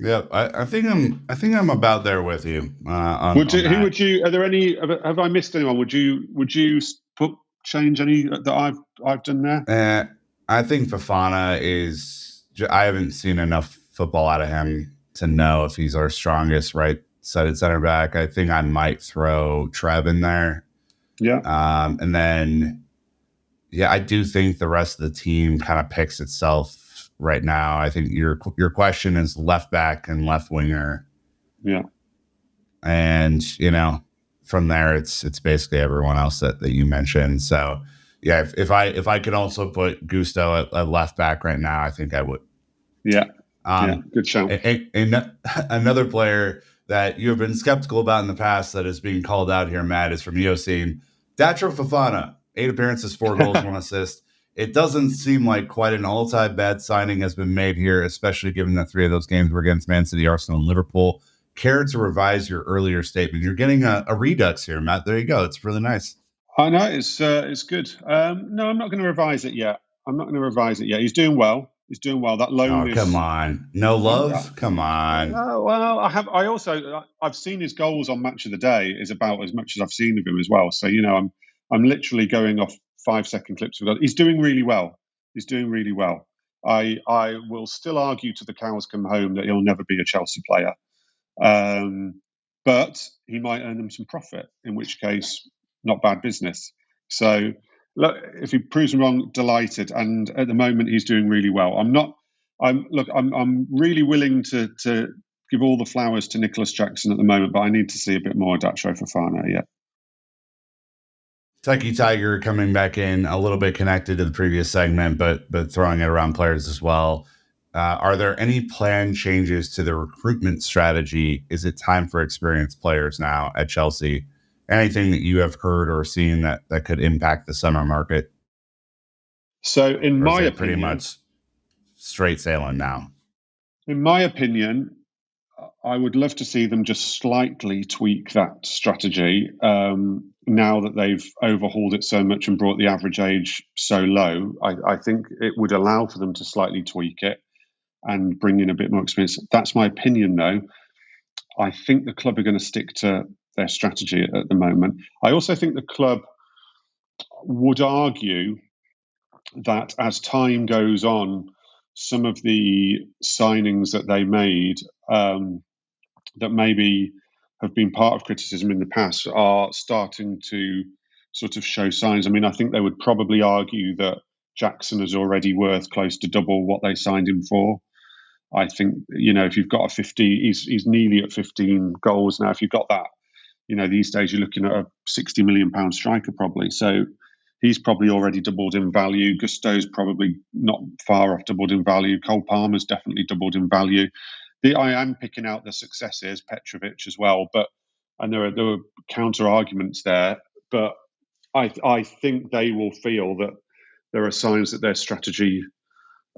Yeah, I think I'm about there with you. Who would you? Are there any? Have I missed anyone? Would you change any that I've done there? I think Fofana is. I haven't seen enough football out of him to know if he's our strongest right-sided center back. I think I might throw Trev in there. Yeah. And then, yeah, I do think the rest of the team kind of picks itself right now. I think your question is left back and left winger. Yeah. And, from there it's basically everyone else that you mentioned. So yeah, if I could also put Gusto at left back right now, I think I would. Yeah. Good shout. Another player that you have been skeptical about in the past that is being called out here, Matt, is from Yosin. Datro Fofana, 8 appearances, 4 goals, 1 assist. It doesn't seem like quite an all-time bad signing has been made here, especially given that 3 of those games were against Man City, Arsenal, and Liverpool. Care to revise your earlier statement? You're getting a redux here, Matt. There you go. It's really nice. I know it's good. No, I'm not going to revise it yet. He's doing well. That loan is. Come on, no love. Come on. Well, I've seen his goals on Match of the Day is about as much as I've seen of him as well. So I'm literally going off 5-second clips of that. He's doing really well. I will still argue to the cows come home that he'll never be a Chelsea player. But he might earn them some profit, in which case, not bad business. So, look, if he proves me wrong, delighted. And at the moment, he's doing really well. I'm really willing to give all the flowers to Nicholas Jackson at the moment, but I need to see a bit more Datro Fofana yet. Tucky Tiger coming back in a little bit connected to the previous segment, but throwing it around players as well. Are there any planned changes to the recruitment strategy? Is it time for experienced players now at Chelsea? Anything that you have heard or seen that could impact the summer market? So, in my opinion, pretty much straight sailing now. In my opinion, I would love to see them just slightly tweak that strategy now that they've overhauled it so much and brought the average age so low. I think it would allow for them to slightly tweak it and bring in a bit more experience. That's my opinion, though. I think the club are going to stick to their strategy at the moment. I also think the club would argue that as time goes on, some of the signings that they made that maybe have been part of criticism in the past are starting to sort of show signs. I mean, I think they would probably argue that Jackson is already worth close to double what they signed him for. I think, if you've got a 50, he's nearly at 15 goals now. If you've got that, these days you're looking at a £60 million striker probably. So he's probably already doubled in value. Gusto's probably not far off doubled in value. Cole Palmer's definitely doubled in value. I am picking out the successes, Petrovic as well, and there are counter arguments there. But I think they will feel that there are signs that their strategy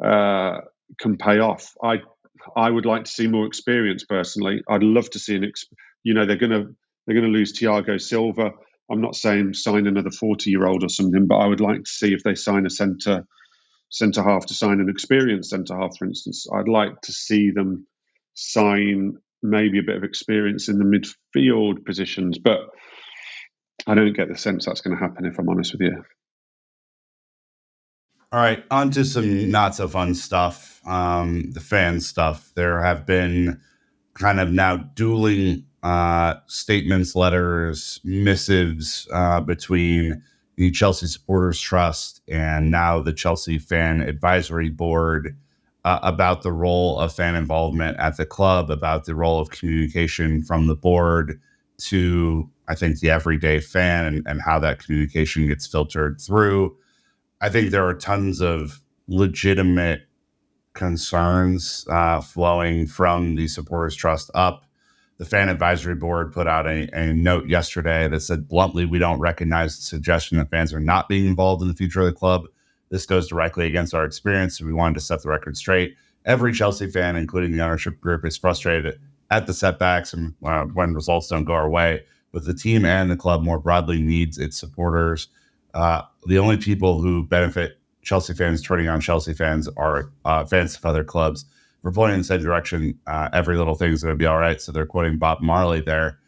can pay off. I would like to see more experience personally. I'd love to see they're going to lose Thiago Silva. I'm not saying sign another 40-year-old or something, but I would like to see if they sign a centre half to sign an experienced centre half, for instance. I'd like to see them sign maybe a bit of experience in the midfield positions, but I don't get the sense that's going to happen, if I'm honest with you. All right, on to some not so fun stuff, the fan stuff. There have been kind of now dueling statements, letters, missives between the Chelsea Supporters Trust and now the Chelsea Fan Advisory Board about the role of fan involvement at the club, about the role of communication from the board to, I think, the everyday fan and how that communication gets filtered through. I think there are tons of legitimate concerns flowing from the Supporters Trust up. The Fan Advisory Board put out a note yesterday that said, bluntly, we don't recognize the suggestion that fans are not being involved in the future of the club. This goes directly against our experience, so we wanted to set the record straight. Every Chelsea fan, including the ownership group, is frustrated at the setbacks and when results don't go our way. But the team and the club more broadly needs its supporters. The only people who benefit Chelsea fans turning on Chelsea fans are fans of other clubs. If we're pointing in the same direction, every little thing's going to be all right. So they're quoting Bob Marley there.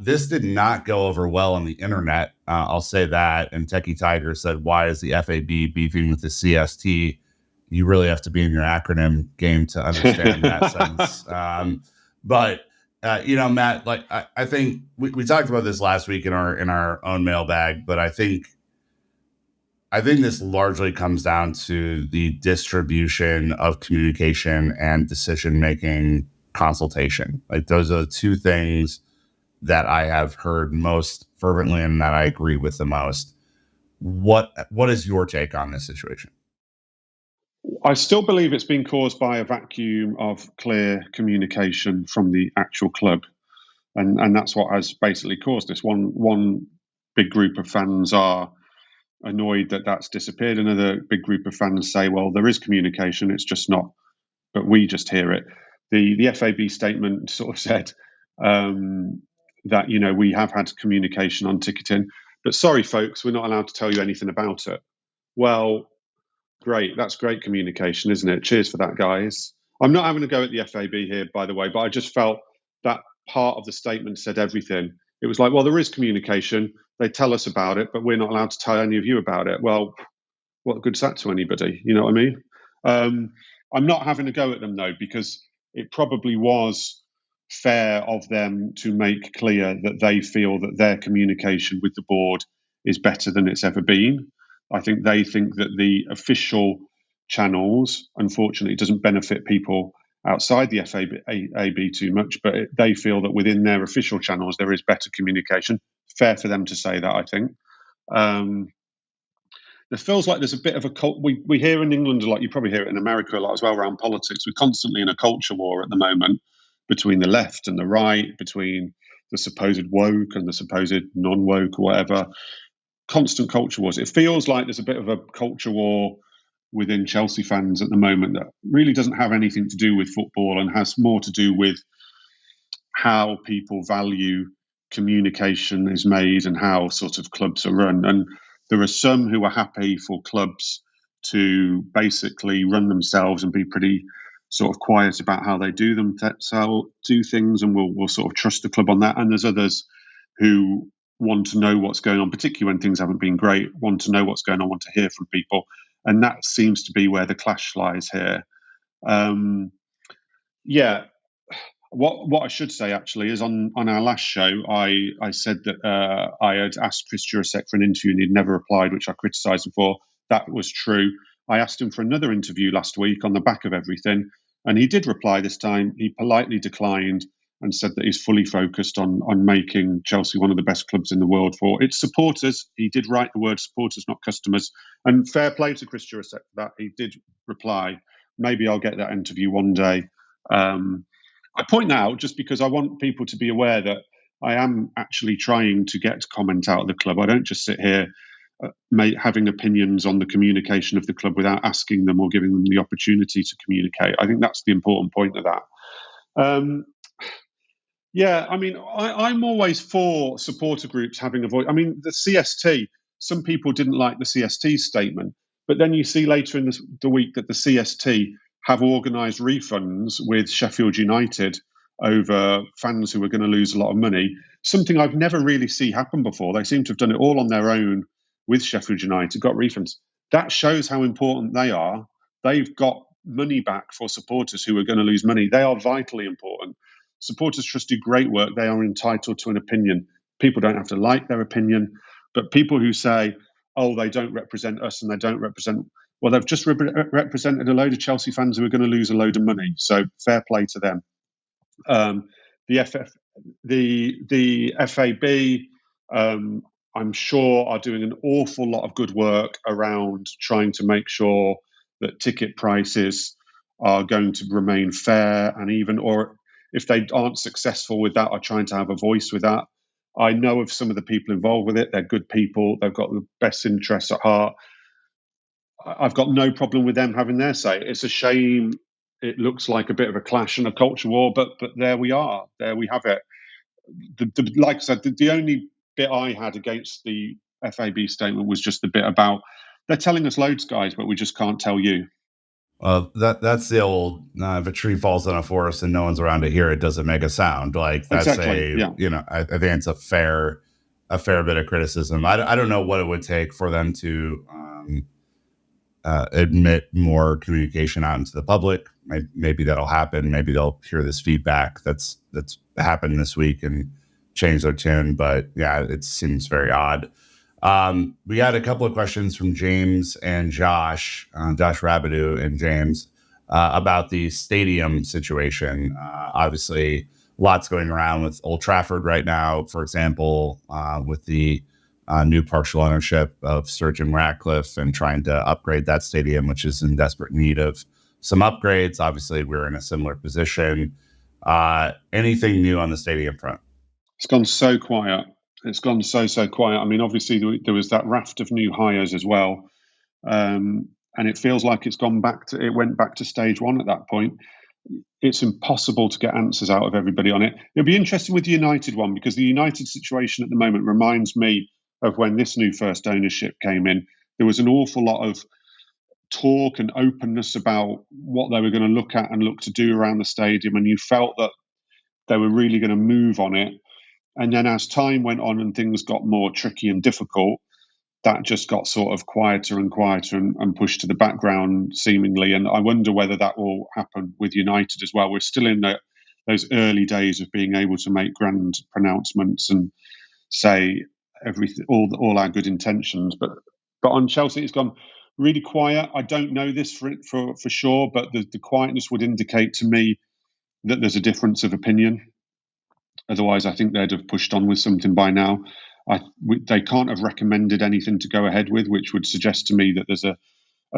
This did not go over well on the internet. I'll say that. And Techie Tiger said, why is the FAB beefing with the CST? You really have to be in your acronym game to understand that sense. But Matt, like I think we talked about this last week in our own mailbag, but I think this largely comes down to the distribution of communication and decision-making consultation. Like those are the two things that I have heard most fervently and that I agree with the most. What is your take on this situation? I still believe it's been caused by a vacuum of clear communication from the actual club. And that's what has basically caused this. One big group of fans are annoyed that that's disappeared. Another big group of fans say, well, there is communication, it's just not, but we just hear it. The FAB statement sort of said that, we have had communication on ticketing, but sorry, folks, we're not allowed to tell you anything about it. Well, great. That's great communication, isn't it? Cheers for that, guys. I'm not having a go at the FAB here, by the way, but I just felt that part of the statement said everything. It was like, well, there is communication. They tell us about it, but we're not allowed to tell any of you about it. Well, what good's that to anybody? You know what I mean? I'm not having a go at them, though, because it probably was fair of them to make clear that they feel that their communication with the board is better than it's ever been. I think they think that the official channels, unfortunately, doesn't benefit people outside the FAB too much, but they feel that within their official channels there is better communication. Fair for them to say that, I think. It feels like there's a bit of a cult. We hear in England a lot, you probably hear it in America a lot as well around politics. We're constantly in a culture war at the moment between the left and the right, between the supposed woke and the supposed non-woke or whatever. Constant culture wars. It feels like there's a bit of a culture war within Chelsea fans at the moment that really doesn't have anything to do with football and has more to do with how people value communication is made and how sort of clubs are run. And there are some who are happy for clubs to basically run themselves and be pretty sort of quiet about how they do things, and we'll sort of trust the club on that. And there's others who want to know what's going on, particularly when things haven't been great, want to know what's going on, want to hear from people. And that seems to be where the clash lies here. What I should say actually is on our last show, I said that I had asked Chris Jurasek for an interview and he'd never replied, which I criticised him for. That was true. I asked him for another interview last week on the back of everything, and he did reply this time. He politely declined and said that he's fully focused on making Chelsea one of the best clubs in the world for its supporters. He did write the word supporters, not customers. And fair play to Chris Jurasek for that. He did reply. Maybe I'll get that interview one day. I point that out just because I want people to be aware that I am actually trying to get comment out of the club. I don't just sit here having opinions on the communication of the club without asking them or giving them the opportunity to communicate. I think that's the important point of that. Yeah, I mean, I'm always for supporter groups having a voice. I mean, the CST, some people didn't like the CST statement, but then you see later in the week that the CST have organised refunds with Sheffield United over fans who are going to lose a lot of money, something I've never really seen happen before. They seem to have done it all on their own with Sheffield United, got refunds. That shows how important they are. They've got money back for supporters who are going to lose money. They are vitally important. Supporters Trust do great work. They are entitled to an opinion. People don't have to like their opinion, but people who say, oh, they don't represent us and they don't represent, well, they've just represented a load of Chelsea fans who are going to lose a load of money. So fair play to them. The FAB, I'm sure, are doing an awful lot of good work around trying to make sure that ticket prices are going to remain fair and even, or if they aren't successful with that, are trying to have a voice with that. I know of some of the people involved with it. They're good people. They've got the best interests at heart. I've got no problem with them having their say. It's a shame. It looks like a bit of a clash and a culture war, but there we are. There we have it. Like I said, the only bit I had against the FAB statement was just the bit about they're telling us loads, guys, but we just can't tell you. That's the old if a tree falls in a forest and no one's around to hear it, doesn't make a sound. Like that's exactly, yeah. I think it's a fair bit of criticism. I don't know what it would take for them to admit more communication out into the public. Maybe that'll happen. Maybe they'll hear this feedback that's happened this week and change their tune. But yeah, it seems very odd. We had a couple of questions from James and Josh Rabideau and James, about the stadium situation. Obviously, lots going around with Old Trafford right now, for example, with the new partial ownership of Sir Jim Ratcliffe and trying to upgrade that stadium, which is in desperate need of some upgrades. Obviously, we're in a similar position. Anything new on the stadium front? It's gone so quiet. It's gone so quiet. I mean, obviously there was that raft of new hires as well, and it feels like it went back to stage one at that point. It's impossible to get answers out of everybody on it. It'll be interesting with the United one because the United situation at the moment reminds me of when this new first ownership came in. There was an awful lot of talk and openness about what they were going to look at and look to do around the stadium, and you felt that they were really going to move on it. And then as time went on and things got more tricky and difficult, that just got sort of quieter and quieter and pushed to the background seemingly. And I wonder whether that will happen with United as well. We're still in those early days of being able to make grand pronouncements and say everything, all our good intentions. But on Chelsea, it's gone really quiet. I don't know this for sure, but the quietness would indicate to me that there's a difference of opinion. Otherwise, I think they'd have pushed on with something by now. They can't have recommended anything to go ahead with, which would suggest to me that there's a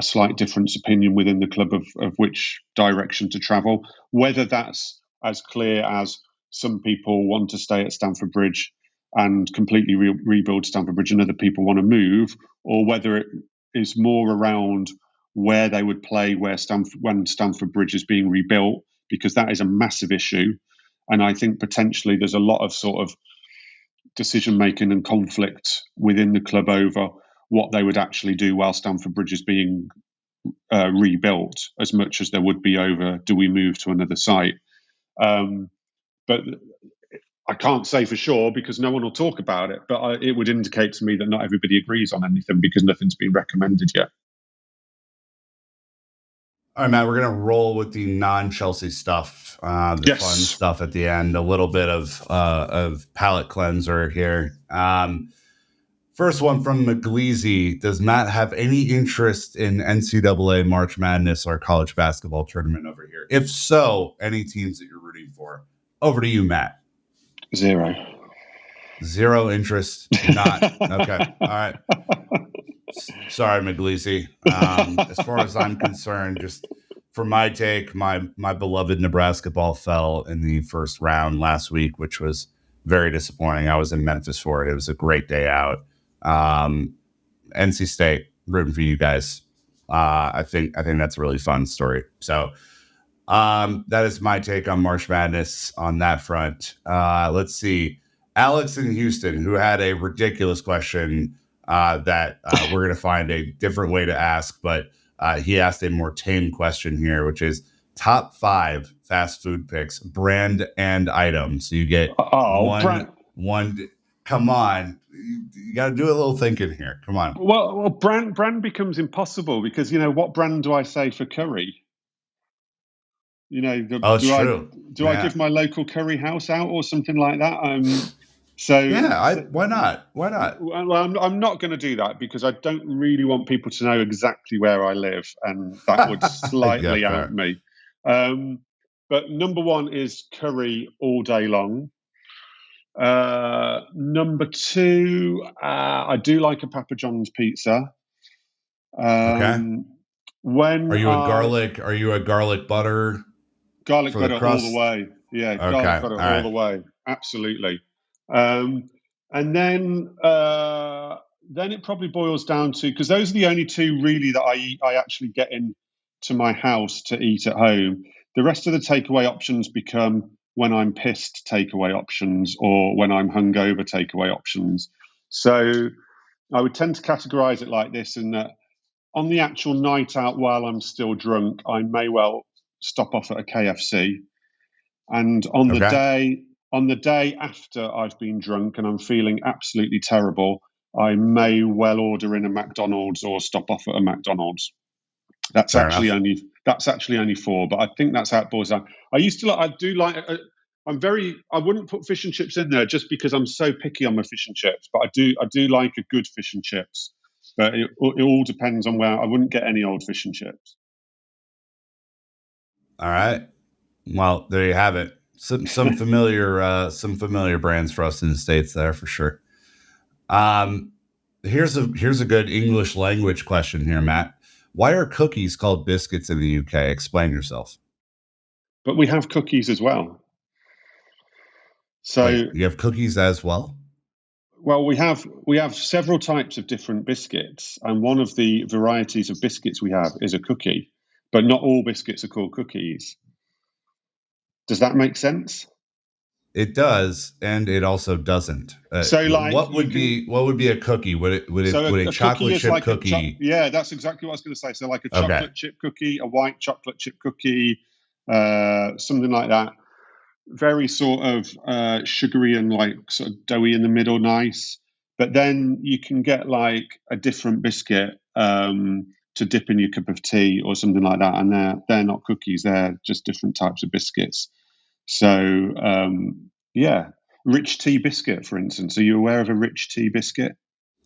slight difference opinion within the club of which direction to travel. Whether that's as clear as some people want to stay at Stamford Bridge and completely rebuild Stamford Bridge and other people want to move, or whether it is more around where they would play when Stamford Bridge is being rebuilt, because that is a massive issue. And I think potentially there's a lot of sort of decision making and conflict within the club over what they would actually do while Stamford Bridge is being rebuilt, as much as there would be over do we move to another site. But I can't say for sure because no one will talk about it. But it would indicate to me that not everybody agrees on anything because nothing's been recommended yet. All right, Matt, we're going to roll with the non-Chelsea stuff, the fun Yes. stuff at the end, a little bit of palate cleanser here. First one from McGleasy. Does Matt have any interest in NCAA March Madness or college basketball tournament over here? If so, any teams that you're rooting for? Over to you, Matt. Zero. Zero interest. Not. Okay. All right. Sorry, McGleasy. As far as I'm concerned, just for my take, my beloved Nebraska ball fell in the first round last week, which was very disappointing. I was in Memphis for it. It was a great day out. NC State, rooting for you guys. I think that's a really fun story. So that is my take on March Madness on that front. Let's see. Alex in Houston, who had a ridiculous question that we're going to find a different way to ask, but he asked a more tame question here, which is top 5 fast food picks, brand and item. So you get one. Come on, you got to do a little thinking here. Come on. Well, brand becomes impossible because what brand do I say for curry? True. I give my local curry house out or something like that? Why not? Why not? Well, I'm not going to do that because I don't really want people to know exactly where I live, and that would slightly out me. But number 1 is curry all day long. Number 2, I do like a Papa John's pizza. Okay. Are you a garlic butter? Garlic butter all the way. Yeah, okay. Garlic butter all the way. Absolutely. And then it probably boils down to, because those are the only 2 really that I actually get into my house to eat at home. The rest of the takeaway options become when I'm pissed takeaway options or when I'm hungover takeaway options. So I would tend to categorize it like this, in that on the actual night out while I'm still drunk, I may well stop off at a KFC. And on the day after I've been drunk and I'm feeling absolutely terrible, I may well order in a McDonald's or stop off at a McDonald's. That's actually only 4, but I think that's how it boils down. I wouldn't put fish and chips in there just because I'm so picky on my fish and chips, but I do like a good fish and chips. But it all depends on where. I wouldn't get any old fish and chips. All right. Well, there you have it. Some familiar brands for us in the States there for sure. Here's a good English language question here, Matt. Why are cookies called biscuits in the UK? Explain yourself. But we have cookies as well. So wait, you have cookies as well? Well, we have several types of different biscuits, and one of the varieties of biscuits we have is a cookie, but not all biscuits are called cookies. Does that make sense? It does, and it also doesn't. What would be a cookie? Would a chocolate chip cookie? Yeah, that's exactly what I was going to say. So like a chocolate chip cookie, a white chocolate chip cookie, something like that. Very sort of sugary and like sort of doughy in the middle, nice. But then you can get like a different biscuit to dip in your cup of tea or something like that, and they're not cookies; they're just different types of biscuits. So yeah, rich tea biscuit, for instance. Are you aware of a rich tea biscuit?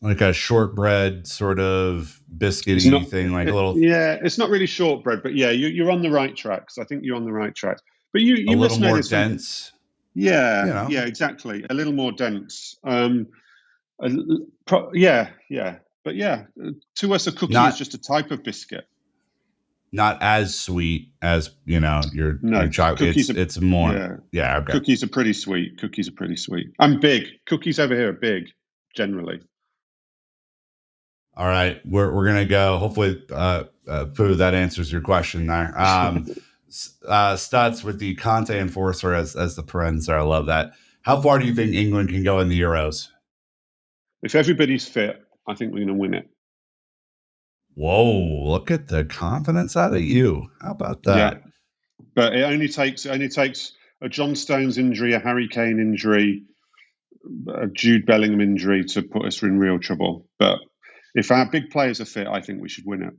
Like a shortbread sort of biscuity thing, like a little. Yeah, it's not really shortbread, but yeah, you're on the right tracks. I think you're on the right track. But you a must little know more this. Dense. Yeah, yeah, exactly. A little more dense. Yeah. But yeah, to us, a cookie is just a type of biscuit. Not as sweet as your chocolate. It's more. Yeah. Okay. Cookies are pretty sweet. And big. Cookies over here are big, generally. All right, we're gonna go. Hopefully, Pooh, that answers your question there. Stutz with the Conte enforcer as the parens there. I love that. How far do you think England can go in the Euros? If everybody's fit, I think we're going to win it. Whoa! Look at the confidence out of you. How about that? Yeah, but it only takes a John Stones injury, a Harry Kane injury, a Jude Bellingham injury to put us in real trouble. But if our big players are fit, I think we should win it.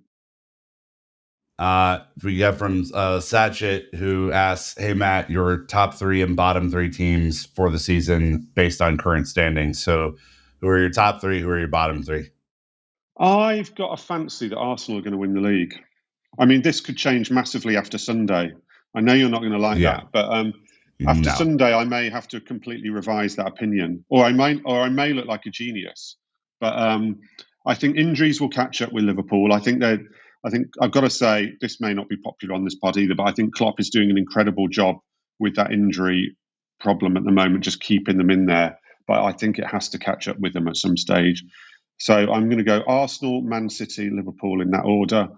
We get from Satchit, who asks, "Hey Matt, your top 3 and bottom 3 teams for the season based on current standings. So, who are your top 3? Who are your bottom 3?" I've got a fancy that Arsenal are going to win the league. I mean, this could change massively after Sunday. I know you're not going to like Yeah. that, but after Sunday, I may have to completely revise that opinion, or I may look like a genius. But I think injuries will catch up with Liverpool. I think I've got to say this may not be popular on this pod either, but I think Klopp is doing an incredible job with that injury problem at the moment, just keeping them in there. But I think it has to catch up with them at some stage. So I'm going to go Arsenal, Man City, Liverpool in that order.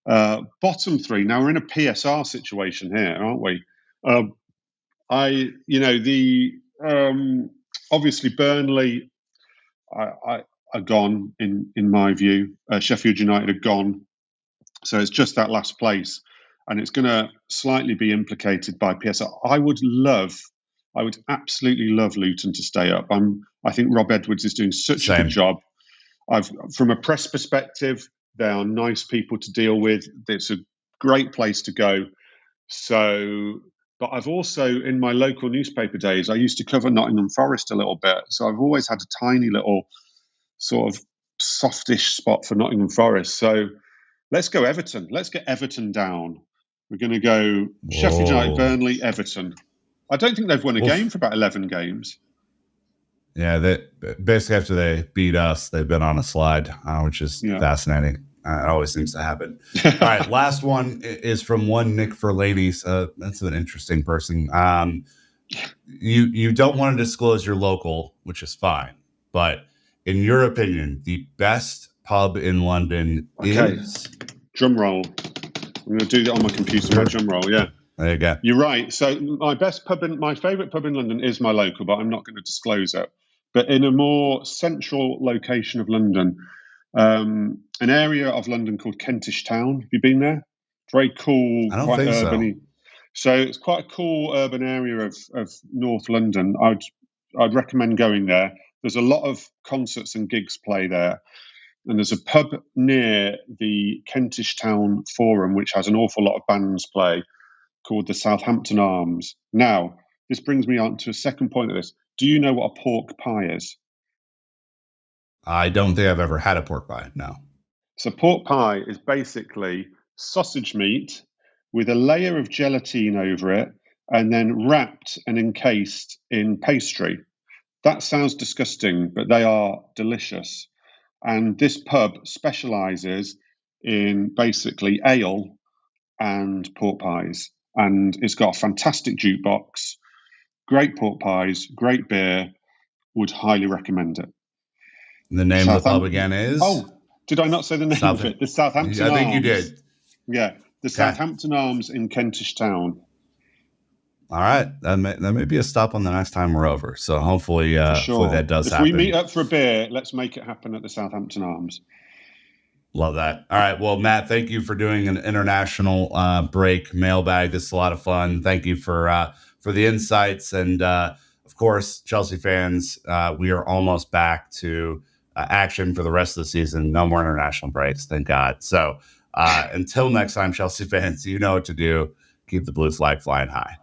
Bottom 3. Now we're in a PSR situation here, aren't we? Obviously Burnley are gone in my view. Sheffield United are gone, so it's just that last place, and it's going to slightly be implicated by PSR. I would absolutely love Luton to stay up. I think Rob Edwards is doing such a good job. From a press perspective, they are nice people to deal with. It's a great place to go. So, but I've also, in my local newspaper days, I used to cover Nottingham Forest a little bit. So I've always had a tiny little sort of softish spot for Nottingham Forest. So let's go Everton. Let's get Everton down. We're going to go Sheffield United, Burnley, Everton. I don't think they've won a game for about 11 games. Yeah, basically after they beat us, they've been on a slide, which is fascinating. It always seems to happen. All right, last one is from one Nick Verlades. That's an interesting person. You don't want to disclose your local, which is fine, but in your opinion, the best pub in London is? Drum roll. I'm going to do that on my computer. My drum roll, yeah. There you go. You're right. So my favourite pub in London is my local, but I'm not going to disclose it. But in a more central location of London, an area of London called Kentish Town. Have you been there? Very cool, I don't quite think urban-y. So it's quite a cool urban area of North London. I'd recommend going there. There's a lot of concerts and gigs play there. And there's a pub near the Kentish Town Forum, which has an awful lot of bands play, called the Southampton Arms. Now, this brings me on to a second point of this. Do you know what a pork pie is? I don't think I've ever had a pork pie, no. So pork pie is basically sausage meat with a layer of gelatine over it and then wrapped and encased in pastry. That sounds disgusting, but they are delicious. And this pub specialises in basically ale and pork pies. And it's got a fantastic jukebox, great pork pies, great beer. Would highly recommend it. The name of the pub again is? Oh, did I not say the name of it? The Southampton Arms. I think you did. Yeah, the Southampton Arms in Kentish Town. All right, that may be a stop on the next time we're over. So hopefully, hopefully that does happen. If we meet up for a beer, let's make it happen at the Southampton Arms. Love that. All right, well, Matt, thank you for doing an international break mailbag. This is a lot of fun. Thank you for the insights, and of course, Chelsea fans, we are almost back to action for the rest of the season. No more international breaks, thank God. So until next time, Chelsea fans, you know what to do. Keep the blue flag flying high.